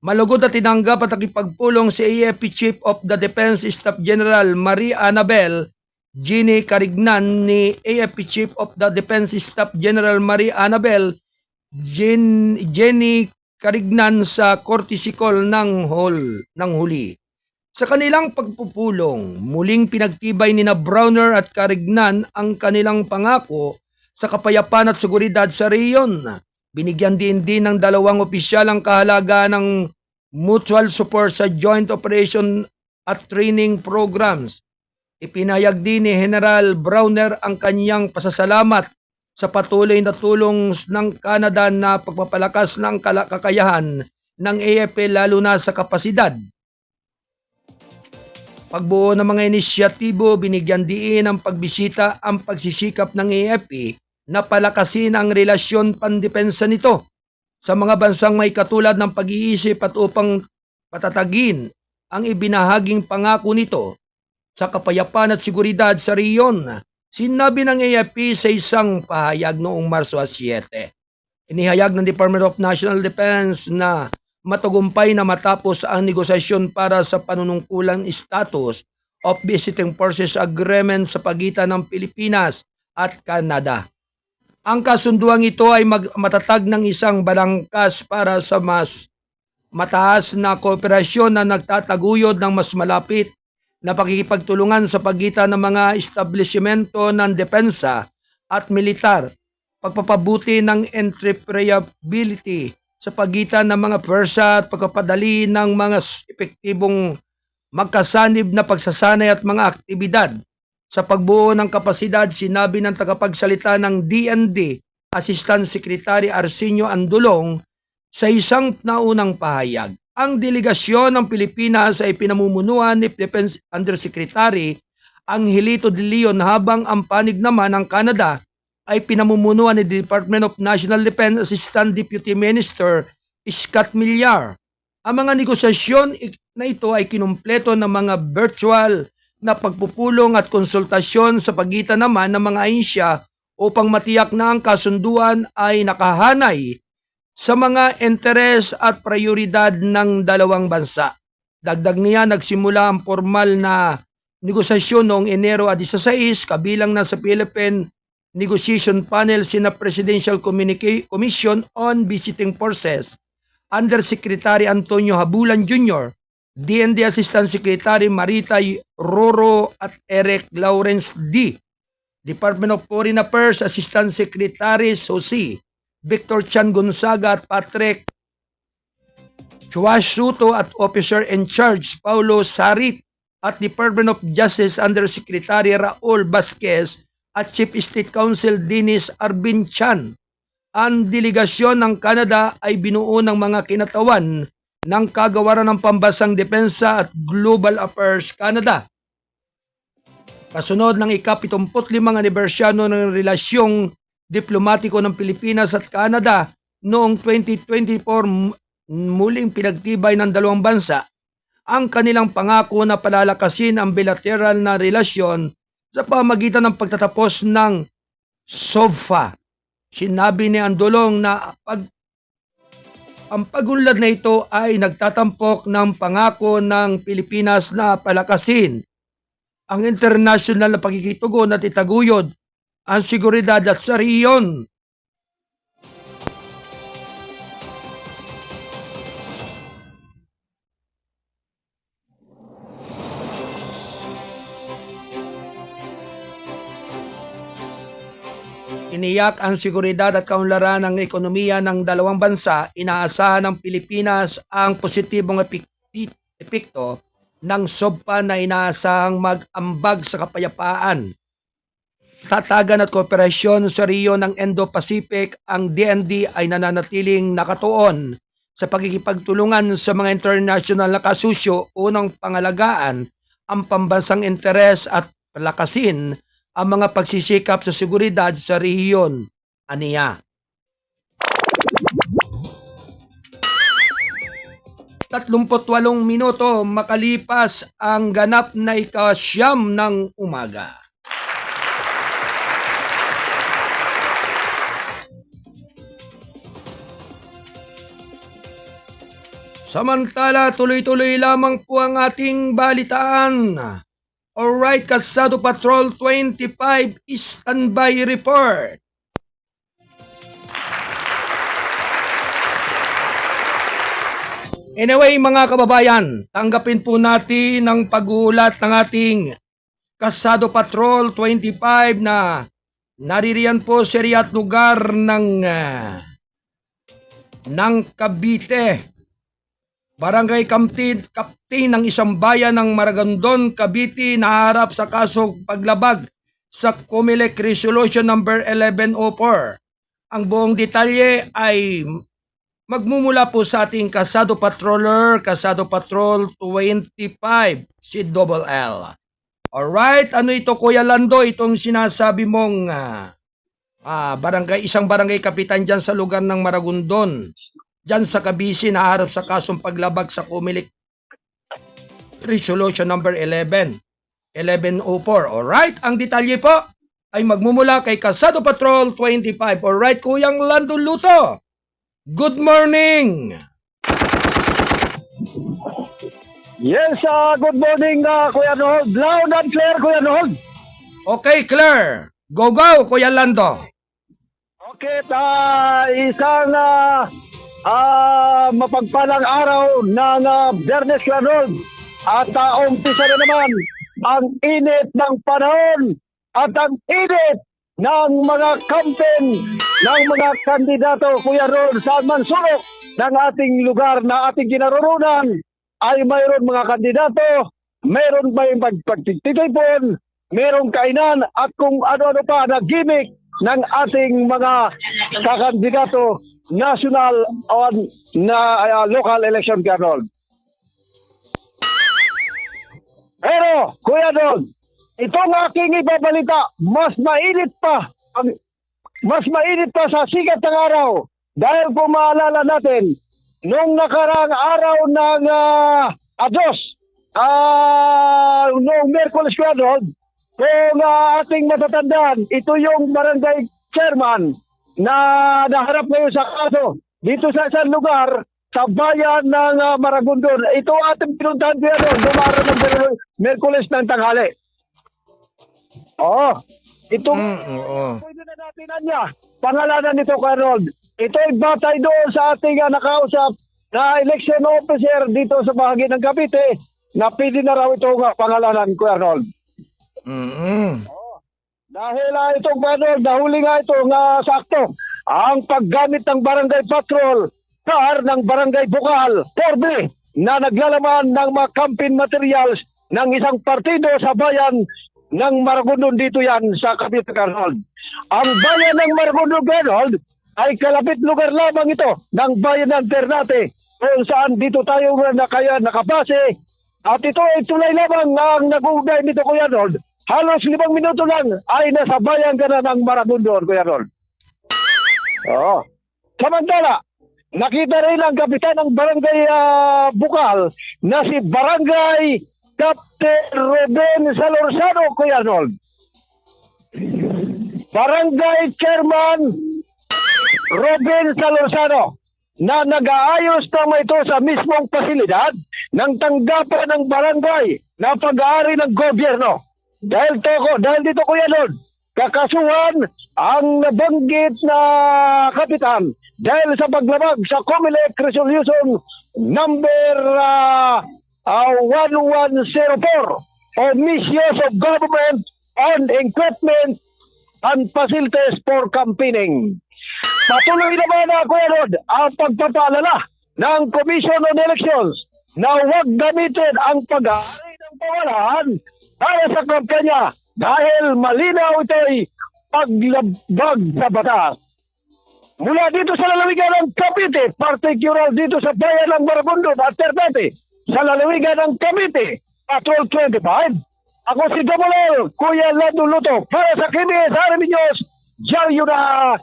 Malugod na tinanggap at nakipagpulong si AFP Chief of the Defense Staff General Marie Annabel Jenny Carignan ni AFP Chief of the Defense Staff General Marie Annabel Jenny Carignan sa courtesy call ng huli. Sa kanilang pagpupulong, muling pinagtibay ni na Browner at Carignan ang kanilang pangako sa kapayapaan at seguridad sa rehiyon. Binigyan din ng dalawang opisyal ang kahalaga ng mutual support sa joint operation at training programs. Ipinayag din ni General Browner ang kanyang pasasalamat sa patuloy na tulong ng Canada na pagpapalakas ng kakayahan ng AFP lalo na sa kapasidad. Pagbuo ng mga inisyatibo, binigyan diin ang pagbisita ang pagsisikap ng AFP na palakasin ang relasyon pandepensa nito sa mga bansang may katulad ng pag-iisip at upang patatagin ang ibinahaging pangako nito sa kapayapaan at seguridad sa rehiyon. Sinabi ng AFP sa isang pahayag noong Marso 7. Inihayag ng Department of National Defense na matagumpay na matapos ang negosasyon para sa panunungkulang status of Visiting Forces Agreement sa pagitan ng Pilipinas at Canada. Ang kasunduang ito ay matatag ng isang balangkas para sa mas mataas na kooperasyon na nagtataguyod ng mas malapit na pakikipagtulungan sa pagitan ng mga establishmento ng depensa at militar, pagpapabuti ng entrepreneurability sa pagitan ng mga pwersa at pagpapadali ng mga epektibong magkasanib na pagsasanay at mga aktibidad. Sa pagbuo ng kapasidad, sinabi ng tagapagsalita ng DND, Assistant Secretary Arsenio Andulong, sa isang naunang pahayag. Ang delegasyon ng Pilipinas ay pinamumunuan ni Defense Undersecretary Angelito de Leon habang ang panig naman ng Canada ay pinamumunuan ni Department of National Defense Assistant Deputy Minister Scott Millar. Ang mga negosasyon na ito ay kinumpleto ng mga virtual na pagpupulong at konsultasyon sa pagitan naman ng mga ahensya upang matiyak na ang kasunduan ay nakahanay sa mga interes at prioridad ng dalawang bansa. Dagdag niya, nagsimula ang formal na negosasyon noong Enero 16 kabilang na sa Philippine Negotiation Panel sina Presidential Commission on Visiting Forces, Undersecretary Antonio Habulan Jr., DND Assistant Secretary Marita Roro at Eric Lawrence D., Department of Foreign Affairs Assistant Secretary Sosi Victor Chan Gonzaga at Patrick Chuasuto at Officer in Charge Paulo Sarit at Department of Justice Undersecretary Raul Vasquez at Chief State Counsel Dennis Arbin Chan. Ang delegasyon ng Canada ay binuo ng mga kinatawan ng Kagawaran ng Pambansang Depensa at Global Affairs Canada. Kasunod ng ika-75 anibersaryo ng relasyong diplomatiko ng Pilipinas at Canada noong 2024, muling pinagtibay ng dalawang bansa ang kanilang pangako na palalakasin ang bilateral na relasyon sa pamagitan ng pagtatapos ng SOFA. Sinabi ni Andulong na ang pagunlad na ito ay nagtatampok ng pangako ng Pilipinas na palakasin ang internasyonal na pagkikitugon at itaguyod ang seguridad at sa rehiyon. Tiniyak ang seguridad at kaunlaran ng ekonomiya ng dalawang bansa. Inaasahan ng Pilipinas ang positibong epekto ng SOBPA na inaasahang mag-ambag sa kapayapaan, tatagan at kooperasyon sa rehiyon ng Indo-Pacific. Ang DND ay nananatiling nakatuon sa pagkikipagtulungan sa mga international na kasusyo. Unang pangalagaan ang pambansang interes at palakasin ang mga pagsisikap sa seguridad sa rehiyon, aniya. 38 minuto makalipas ang ganap na ika-9 ng umaga. Samantala, tuloy-tuloy lamang po ang ating balitaan. Alright, Kasado Patrol 25, standby report. Anyway, mga kababayan, tanggapin po natin ang pag-uulat ng ating Kasado Patrol 25 na naririyan po sa area at lugar ng Cavite. Barangay Captain ng isang bayan ng Maragondon, Cavite, naharap sa kasong paglabag sa COMELEC Resolution number 1104. Ang buong detalye ay magmumula po sa ating Kasado Patroller, Kasado Patrol 25, si Double L. Alright, ano ito Kuya Lando, itong sinasabi mong isang barangay kapitan dyan sa lugar ng Maragondon, dyan sa Cavite, naharap sa kasong paglabag sa COMELEC Resolution number 1104. Alright, ang detalye po ay magmumula kay Kasado Patrol 25. Alright, Kuyang Lando Luto, good morning! Yes, good morning, Kuya Nold. Loud and clear, Kuya Nold. Okay, Claire. Go, Kuya Lando. Okay, isang mapagpalang araw ng Biyernes, Kuya Nold. At umpisa na naman ang init ng panahon at ang init ng mga campaign ng mga kandidato, Kuya Nold, saan man sulok ng ating lugar na ating kinaroroonan ay mayroon mga kandidato, mayroon ba yung pagtitipon, mayroong kainan at kung ano-ano pa na gimmick ng ating mga kakandidato national on local election, Kuya Nold. Pero, Kuya Nold, itong aking ibabalita, mas mainit pa sa sikat ng araw dahil kung maalala natin, nung nakaraang araw ng noong Miyerkules, Kuya Nold, kung ating matatandaan, ito yung barangay chairman na naharap ngayon sa kaso dito sa isang lugar sa bayan ng Maragondon. Ito ating pinuntahan, Kuya Nold, dumaraw ng Miyerkules ng tanghali. Oo. Ito, pwede na natin niya. Pangalanan nito, Kuya Nold. Ito ay batay doon sa ating nakausap na election officer dito sa bahagi ng Cavite na pwede na raw ito pangalanan, Kuya Nold. Dahil itong Kuya Nold, nahuli nga ito sakto ang paggamit ng barangay patrol car ng barangay Bukal, Porbe, na naglalaman ng mga campaign materials ng isang partido sa bayan ng Maragondon. Dito yan sa Cavite, Kuya Nold. Ang bayan ng Maragondon, Kuya Nold, ay kalapit lugar lamang ito ng bayan ng Ternate kung saan dito tayo nakabase. At ito ay tulay lamang ang nag-uugnay nito, Kuya Nold. Halos 5 minuto lang ay nasa bayan ka na ng Maragondon, Kuya Nold. Oo. Samantala, nakita rin ang kapitan ng barangay Bukal na si Barangay Captain Ruben Salorzano, Kuya Nold. Barangay Chairman Ruben Salorzano na nag-aayos naman ito sa mismong pasilidad ng tanggapan ng barangay na pag-aari ng gobyerno. Dahil dito, Kuya Nold, kakasuhan ang nabanggit na kapitan dahil sa paglabag sa COMELEC Resolution number 1104 o Misuse of Government and Equipment and facilities for campaigning. Patuloy naman na Kuya Rod ang pagpapaalala ng Commission on Elections na huwag gamitin ang pag-aari ng pawalaan para sa kampanya dahil malinaw ito'y paglabag sa batas. Mula dito sa lalawigan ng Cavite, particular dito sa bayan ng Maragondon at Ternate, sa lalawigan ng Cavite, Patrol 25, ako si Double Kuya Lando Luto para sa KBS Army News, Diaryo na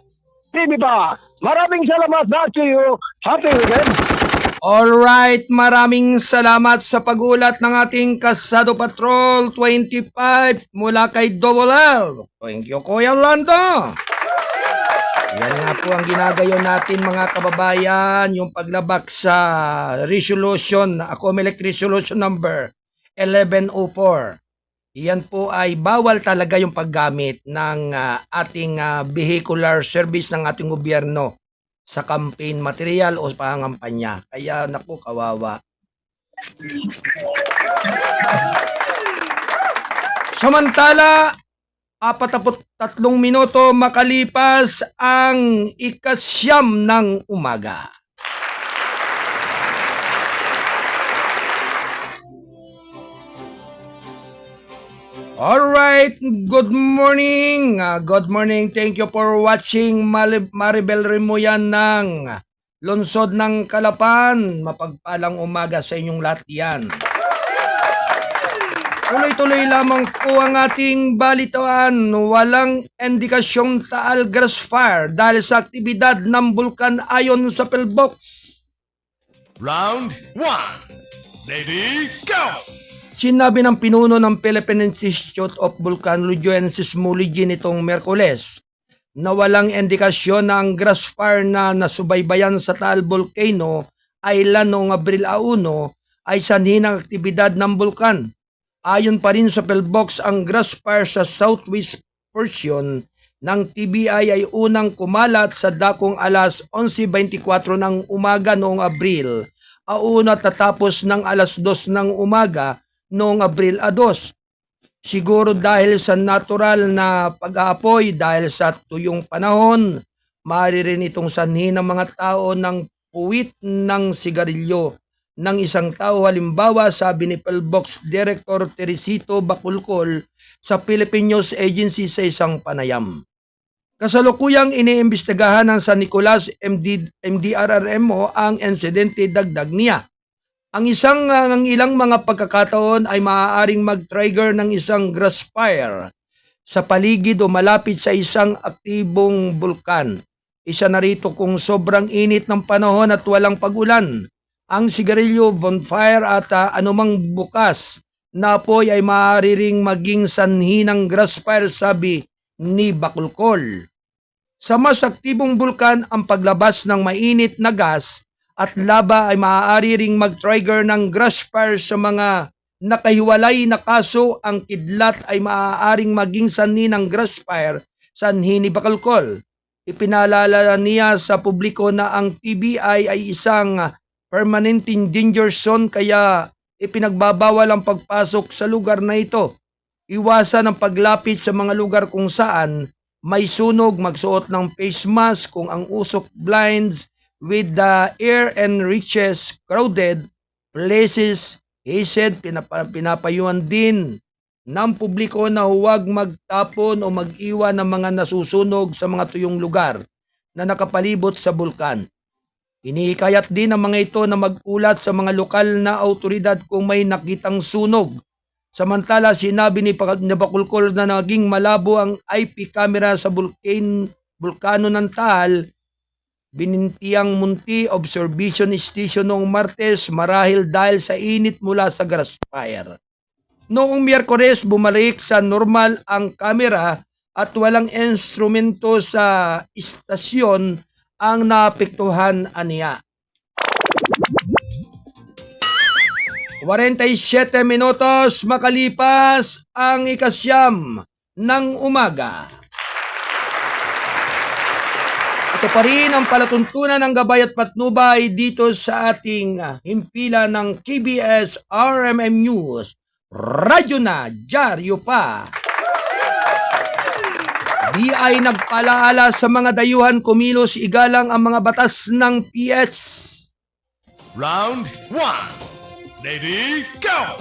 TV ba? Maraming salamat na to you. Happy weekend. Alright, maraming salamat sa pag-ulat ng ating Kasado Patrol 25 mula kay Double L. Thank you, Kuya Lando. Yan nga po ang ginagayon natin mga kababayan, yung paglabak sa resolution, COMELEC resolution number 1104. Yan po ay bawal talaga yung paggamit ng ating vehicular service ng ating gobyerno sa campaign material o pangangampanya. Kaya naku, kawawa. Samantala, 43 minuto makalipas ang 9:00 ng umaga. Alright, good morning. Good morning. Thank you for watching Maribel Remuyan ng Lungsod ng Kalapan. Mapagpalang umaga sa inyong lahat yan. Tuloy-tuloy lamang po ang ating balitaan. Walang indikasyong Taal Grass Fire dahil sa aktibidad ng bulkan ayon sa Philbox. Round 1. Ready, go! Sinabi ng pinuno ng Philippine Institute of Volcanology and Seismology nitong Miyerkules na walang indikasyon na ang grass fire na nasubaybayan sa Taal Volcano Island noong Abril 1 ay sanhi ng aktibidad ng bulkan. Ayon pa rin sa Philbox, ang grass fire sa southwest portion ng TBI ay unang kumalat sa dakong alas 11:24 ng umaga noong Abril 1 at tatapos ng alas 2 ng umaga noong Abril 2. Siguro dahil sa natural na pag-aapoy dahil sa tuyong panahon, maaari rin itong sanhi ng mga tao ng puwit ng sigarilyo ng isang tao. Halimbawa, sabi ni Philbox Director Teresito Baculcol sa Philippine News Agency sa isang panayam. Kasalukuyang iniimbestigahan ng San Nicolas MDRRMO ang insidente, dagdag niya. Ang ilang mga pagkakataon ay maaaring mag-trigger ng isang grass fire sa paligid o malapit sa isang aktibong bulkan. Isa na rito kung sobrang init ng panahon at walang pag-ulan. Ang sigarilyo, bonfire at anumang bukas na apoy ay maaari ring maging sanhi ng grass fire, sabi ni Baculcol. Sa mas aktibong bulkan, ang paglabas ng mainit na gas at laba ay maaari ring mag-trigger ng grass fire. Sa mga nakahiwalay na kaso, ang kidlat ay maaaring maging sanhi ng grass fire, sanhi ni Baculcol. Ipinaalala niya sa publiko na ang TBI ay isang permanent danger zone, kaya ipinagbabawal ang pagpasok sa lugar na ito. Iwasan ang paglapit sa mga lugar kung saan may sunog, magsuot ng face mask kung ang usok blinds with the air and reaches crowded places. He said, pinapayuhan din ng publiko na huwag magtapon o mag-iwan ng mga nasusunog sa mga tuyong lugar na nakapalibot sa bulkan. Hinihikayat din ang mga ito na mag-ulat sa mga lokal na autoridad kung may nakitang sunog. Samantala, sinabi ni Baculcol na naging malabo ang IP camera sa bulkano ng Taal, Binintiyang Munti Observation Station noong Martes, marahil dahil sa init mula sa grass fire. Noong Miyerkules, bumalik sa normal ang kamera at walang instrumento sa istasyon ang naapektuhan, aniya. 47 minutos makalipas ang 9:00 ng umaga. Ito pa rin ang palatuntunan ng gabay at patnubay dito sa ating himpilan ng KBS RMM News. Radyo na, Diaryo pa. BI nagpalaala sa mga dayuhan kumilos igalang ang mga batas ng PH. Round 1. Ready, go!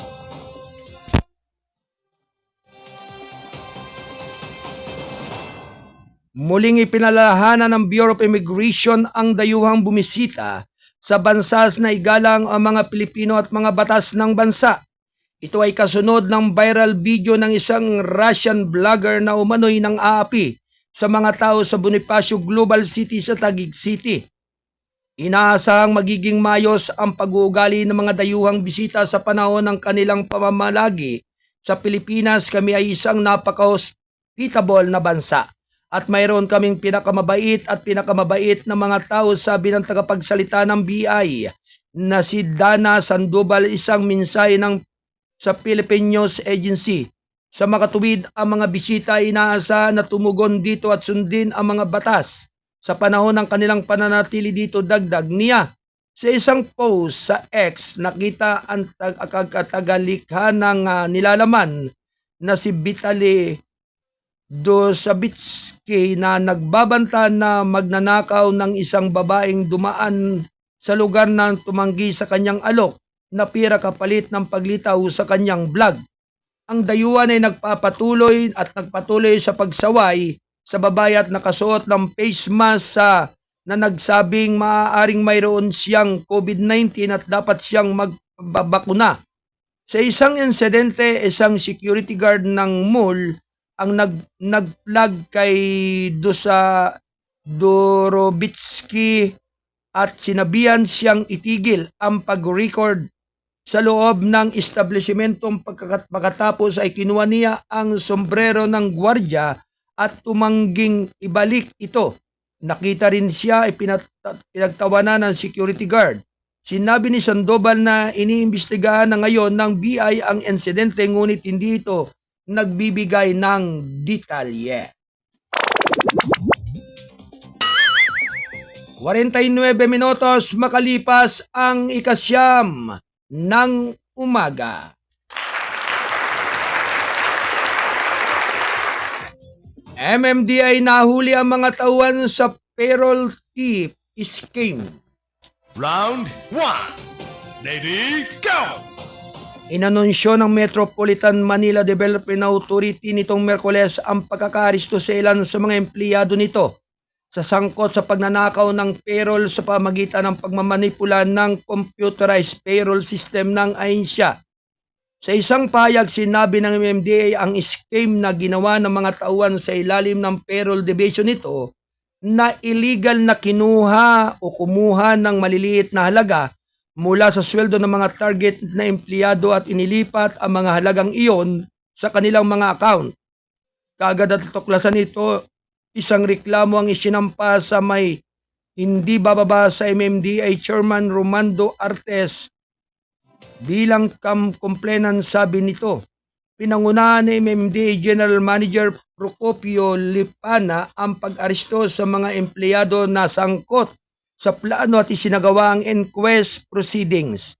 Muling ipinalalahanan ng Bureau of Immigration ang dayuhang bumisita sa bansa na igalang ang mga Pilipino at mga batas ng bansa. Ito ay kasunod ng viral video ng isang Russian vlogger na umano'y ng aapi sa mga tao sa Bonifacio Global City sa Taguig City. Inaasahang magiging mayos ang pag-uugali ng mga dayuhang bisita sa panahon ng kanilang pamamalagi sa Pilipinas. Kami ay isang napaka-hospitable na bansa. At mayroon kaming pinakamabait na mga tao, sabi ng tagapagsalita ng BI na si Dana Sandoval, isang mensahe sa Philippine News Agency. Sa makatuwid, ang mga bisita ay inaasahan na tumugon dito at sundin ang mga batas sa panahon ng kanilang pananatili dito. Dagdag niya. Sa isang post sa X, nakita ang tagalikha ng nilalaman na si Vitaly Dosabitsky na nagbabanta na magnanakaw ng isang babaeng dumaan sa lugar na tumanggi sa kanyang alok na pira kapalit ng paglitaw sa kanyang vlog. Ang dayuhan ay nagpatuloy sa pagsaway sa babae at nakasuot ng face mask na nagsabing maaaring mayroon siyang COVID-19 at dapat siyang magbabakuna. Sa isang insidente, isang security guard ng mall ang nag-flag kay Dorobitsky at sinabihan siyang itigil ang pag-record sa loob ng establishmentong. Pagkatapos ay kinuha niya ang sombrero ng gwardya at tumangging ibalik ito. Nakita rin siya ay pinagtawanan ng security guard. Sinabi ni Sandoval na iniimbestigahan na ngayon ng BI ang insidente, ngunit hindi ito nagbibigay ng detalye. 49 minutos makalipas ang ikasyam ng umaga. MMDA nahuli ang mga tauhan sa payroll thief scheme. Round 1. Ready, go! Inanunsyo ng Metropolitan Manila Development Authority nitong Miyerkules ang pagkakaaresto sa ilan sa mga empleyado nito sa sangkot sa pagnanakaw ng payroll sa pamagitan ng pagmamanipula ng computerized payroll system ng ahensya. Sa isang pahayag, sinabi ng MMDA ang scheme na ginawa ng mga tauhan sa ilalim ng payroll division nito na illegal na kinuha o kumuha ng maliliit na halaga mula sa sweldo ng mga target na empleyado at inilipat ang mga halagang iyon sa kanilang mga account. Kaagad at tuklasan ito, isang reklamo ang isinampa sa may hindi bababa sa MMDA Chairman Romando Artes bilang complainant. Sabi nito, pinangunahan ni MMDA General Manager Procopio Lipana ang pag-aresto sa mga empleyado na sangkot sa plano at isinagawa ang inquest proceedings.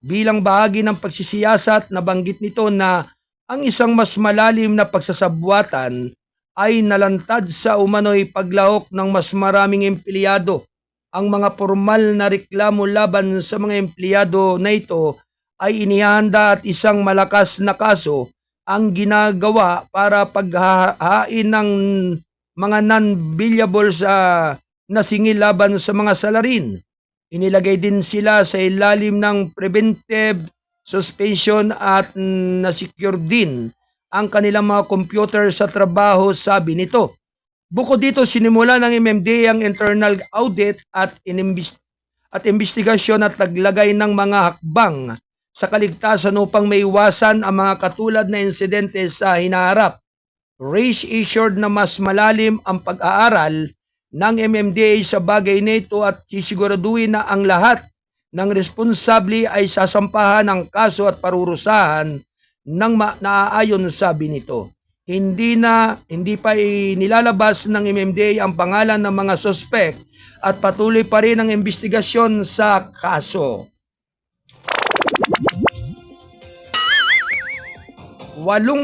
Bilang bahagi ng pagsisiyasat, nabanggit nito na ang isang mas malalim na pagsasabwatan ay nalantad sa umano'y paglahok ng mas maraming empleyado. Ang mga formal na reklamo laban sa mga empleyado na ito ay inihanda at isang malakas na kaso ang ginagawa para paghahain ng mga non-billable na singil laban sa mga salarin. Inilagay din sila sa ilalim ng preventive suspension at na-secure din ang kanilang mga computer sa trabaho, sabi nito. Bukod dito, sinimula ng MMDA ang internal audit at investigasyon at naglagay ng mga hakbang sa kaligtasan upang maiwasan ang mga katulad na insidente sa hinaharap. Rest assured na mas malalim ang pag-aaral ng MMDA sa bagay nito at sisiguraduhin na ang lahat ng responsable ay sasampahan ng kaso at parurusahan ng naaayon, sabi nito. Hindi pa nilalabas ng MMDA ang pangalan ng mga sospek at patuloy pa rin ang investigasyon sa kaso.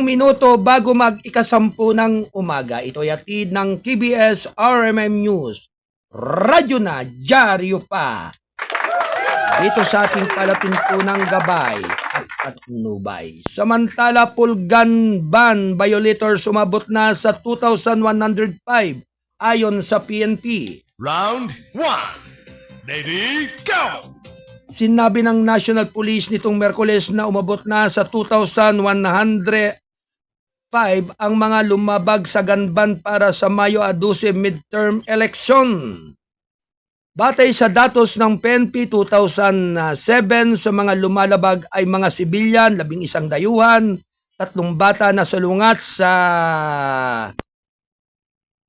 minuto bago mag-ikasampu ng umaga. Ito yatid ng KBS RMM News. Radyo na, dyaryo pa. Dito sa ating palatuntunang gabay at patnubay. Samantala, Pulgan ban violators umabot na sa 2,105 ayon sa PNP. Round 1. Ready, go! Sinabi ng National Police nitong Miyerkules na umabot na sa 2,105 ang mga lumabag sa ganban para sa Mayo 12 midterm election. Batay sa datos ng PNP 2007, sa mga lumalabag ay mga sibilyan, 11 dayuhan, 3 bata na salungat sa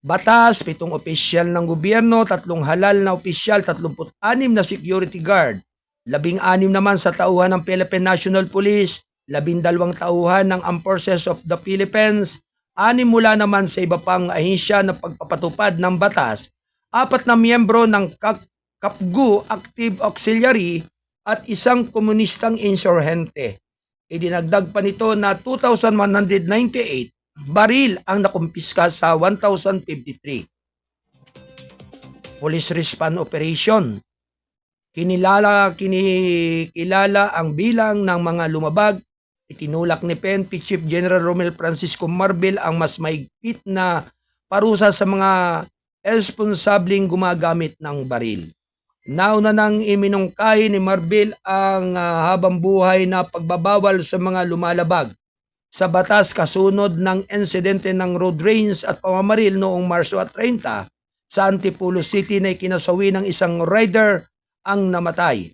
batas, 7 opisyal ng gobyerno, 3 halal na opisyal, 36 na security guard, 16 naman sa tauhan ng Philippine National Police, 12 tauhan ng Armed Forces of the Philippines, 6 mula naman sa iba pang ahensya na pagpapatupad ng batas, 4 na miyembro ng Kapgu Active Auxiliary at 1 komunistang insurhente. Idinagdag pa nito na 2,198 baril ang nakumpiska sa 1,053. Police Response Operation. Kinikilala ang bilang ng mga lumabag. Itinulak ni PNP Chief General Romel Francisco Marbil ang mas maigpit na parusa sa mga responsabling gumagamit ng baril. Nauna nang iminungkahi ni Marbil ang habang buhay na pagbabawal sa mga lumalabag sa batas kasunod ng insidente ng road rage at pamamaril noong Marso 30 sa Antipolo City na ikinasawi ng isang rider ang namatay.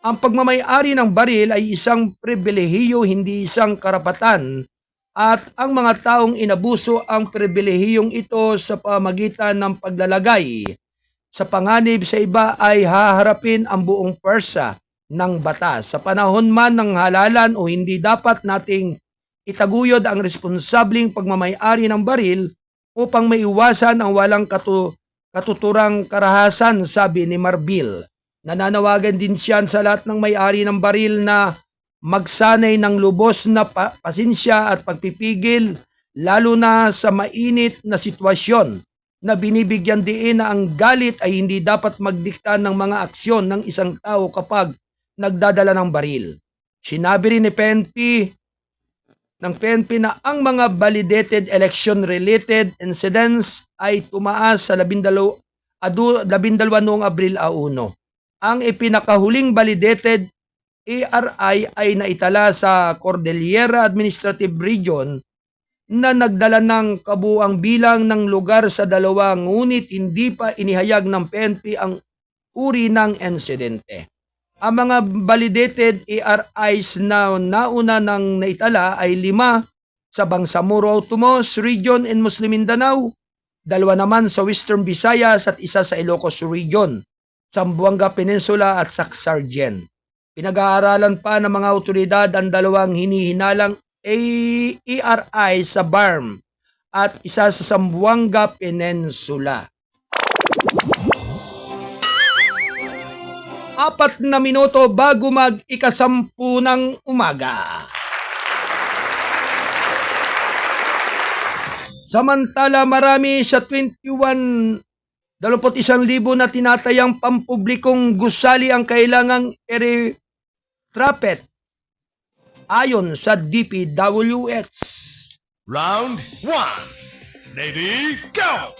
Ang pagmamay-ari ng baril ay isang pribilehiyo, hindi isang karapatan, at ang mga taong inabuso ang pribilehiyong ito sa pamagitan ng paglalagay sa panganib sa iba ay haharapin ang buong pwersa ng batas. Sa panahon man ng halalan o hindi, dapat nating itaguyod ang responsabling pagmamay-ari ng baril upang maiwasan ang walang katuturang karahasan, sabi ni Marbil. Nananawagan din siya sa lahat ng may-ari ng baril na magsanay ng lubos na pasensya at pagpipigil, lalo na sa mainit na sitwasyon, na binibigyan diin na ang galit ay hindi dapat magdikta ng mga aksyon ng isang tao kapag nagdadala ng baril. Sinabi rin ni PNP na ang mga validated election-related incidents ay tumaas sa 12 noong Abril 1. Ang ipinakahuling validated ARI ay naitala sa Cordillera Administrative Region na nagdala ng kabuang bilang ng lugar sa 2, ngunit hindi pa inihayag ng PNP ang uri ng insidente. Ang mga validated ARIs na nauna ng naitala ay 5 sa Bangsamoro Autonomous Region in Muslim Mindanao, 2 naman sa Western Visayas at 1 sa Ilocos Region, Zamboanga Peninsula at Sacsargen. Pinag-aaralan pa ng mga otoridad ang 2 hinihinalang ARI sa BARM at 1 sa Zamboanga Peninsula. 4 na minuto bago mag-ikasampu ng umaga. Samantala, marami sa 21,000 na tinatayang pampublikong gusali ang kailangang i-trapet ayon sa DPWH. Round 1. Ready, go!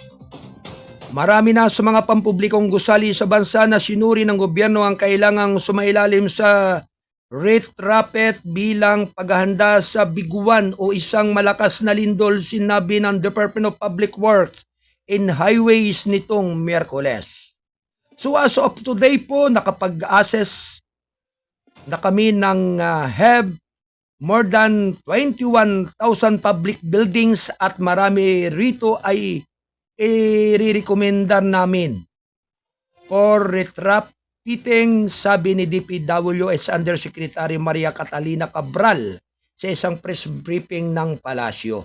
Marami na sa mga pampublikong gusali sa bansa na sinuri ng gobyerno ang kailangang sumailalim sa retrapet bilang paghahanda sa biguan o isang malakas na lindol, sinabi ng Department of Public Works and Highways nitong Miyerkules. So as of today po, nakapag-assess na kami ng have more than 21,000 public buildings at marami rito ay i-recommendar namin for retrofitting, sabi ni DPWH Undersecretary Maria Catalina Cabral sa isang press briefing ng palasyo.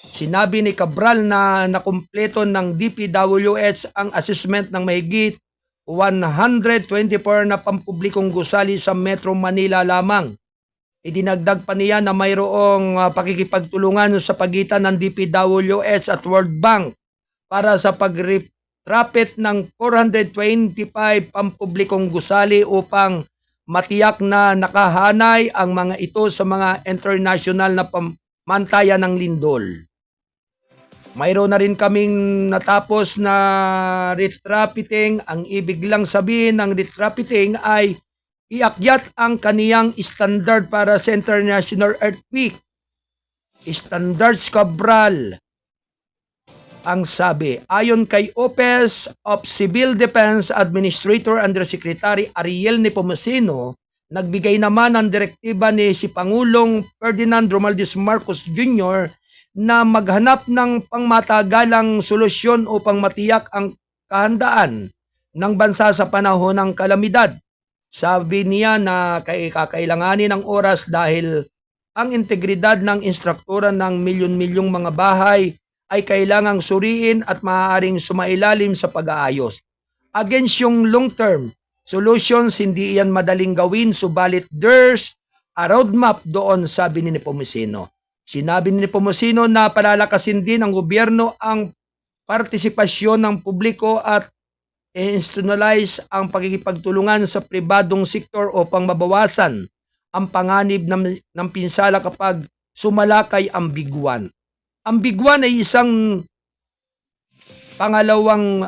Sinabi ni Cabral na nakumpleto ng DPWH ang assessment ng mahigit 124 na pampublikong gusali sa Metro Manila lamang. Idinagdag pa niya na mayroong pakikipagtulungan sa pagitan ng DPWH at World Bank para sa pag-retrofit ng 425 pampublikong gusali upang matiyak na nakahanay ang mga ito sa mga international na pamantayan ng lindol. Mayroon na rin kaming natapos na retrofitting. Ang ibig lang sabihin ng retrofitting ay iakyat ang kaniyang standard para sa International Earthquake. Standards Cabral. Ang sabi, ayon kay Office of Civil Defense Administrator Undersecretary Ariel Nepomuceno, nagbigay naman ng direktiba ni si Pangulong Ferdinand Romualdez Marcos Jr. na maghanap ng pangmatagalang solusyon upang matiyak ang kahandaan ng bansa sa panahon ng kalamidad. Sabi niya na kakailanganin ng oras dahil ang integridad ng instruktura ng milyon-milyong mga bahay ay kailangang suriin at maaaring sumailalim sa pag-aayos. Against yung long-term solutions, hindi yan madaling gawin, subalit there's a roadmap doon, sabi ni Nepomuceno. Sinabi ni Nepomuceno na palalakasin din ng gobyerno ang partisipasyon ng publiko at institutionalize ang pagkikipagtulungan sa pribadong sektor upang mabawasan ang panganib ng pinsala kapag sumalakay ang biguan. Ang biguan ay isang pangalawang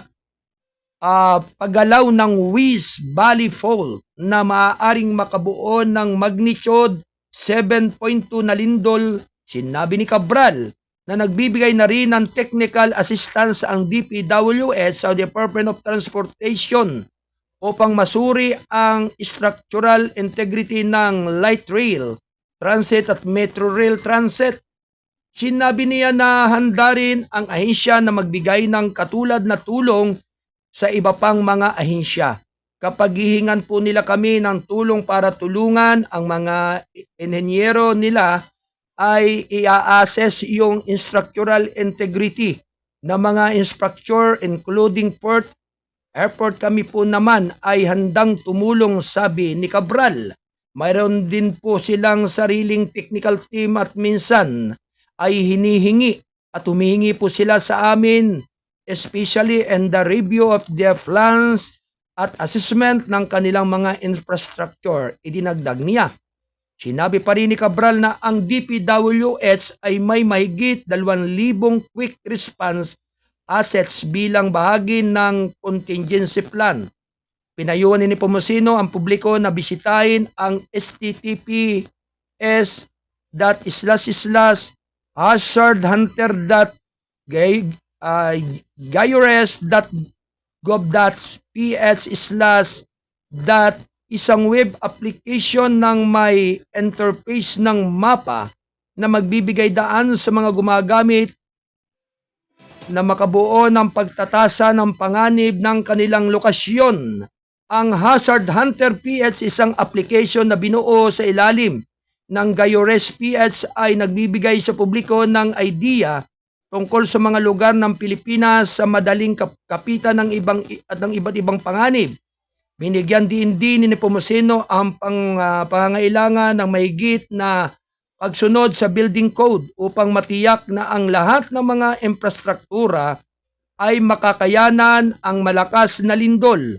paggalaw ng Wiz Valley Fault na maaaring makabuo ng magnitude 7.2 na lindol. Sinabi ni Cabral na nagbibigay na rin ng technical assistance ang DPWH sa Department of Transportation upang masuri ang structural integrity ng light rail, transit at metro rail transit. Sinabi niya na handa rin ang ahensya na magbigay ng katulad na tulong sa iba pang mga ahensya. Kapag hihingan po nila kami ng tulong para tulungan ang mga inhenyero nila, ay i-assess yung structural integrity ng mga infrastructure including port, airport. Kami po naman ay handang tumulong, sabi ni Cabral. Mayroon din po silang sariling technical team at minsan ay hinihingi at humihingi po sila sa amin, especially in the review of their plans at assessment ng kanilang mga infrastructure. Idinagdag niya. Sinabi pa rin ni Cabral na ang DPWH ay may mahigit 2,000 quick response assets bilang bahagi ng contingency plan. Pinayuhan ni Nepomuceno ang publiko na bisitahin ang https://hazardhunter.gayores.gov.ph/ isang web application ng may interface ng mapa na magbibigay daan sa mga gumagamit na makabuo ng pagtatasa ng panganib ng kanilang lokasyon. Ang Hazard Hunter PH, isang application na binuo sa ilalim ng Gayores PH, ay nagbibigay sa publiko ng idea tungkol sa mga lugar ng Pilipinas sa madaling kapitan ng iba't ibang panganib. Binigyan din ni Nepomuceno ang pangangailangan ng mahigit na pagsunod sa building code upang matiyak na ang lahat ng mga infrastruktura ay makakayanan ang malakas na lindol.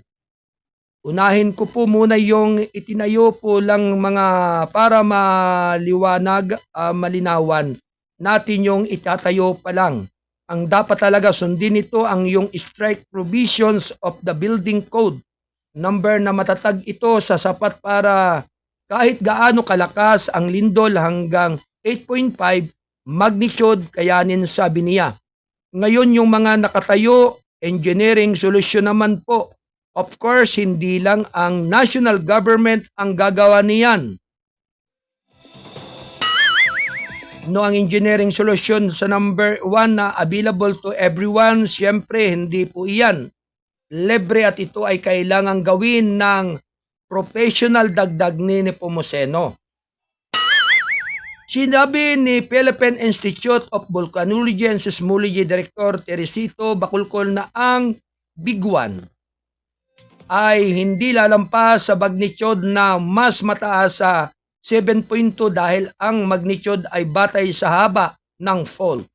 Unahin ko po muna yung itinayo po lang mga para maliwanag, malinawan natin yung itatayo pa lang. Ang dapat talaga sundin ito ang yung strike provisions of the building code. Number na matatag ito sa sapat para kahit gaano kalakas ang lindol hanggang 8.5 magnitude kayanin, sabi niya. Ngayon yung mga nakatayo, engineering solution naman po. Of course, hindi lang ang national government ang gagawa niyan. No, ang engineering solution sa number 1 na available to everyone, siyempre hindi po iyan libre at ito ay kailangang gawin ng professional, dagdag ni Nepomuceno. Sinabi ni Philippine Institute of Volcanology and Seismology Director Teresito Bacolcol na ang biguan ay hindi lalampas sa magnitude na mas mataas sa 7.2 dahil ang magnitude ay batay sa haba ng fault.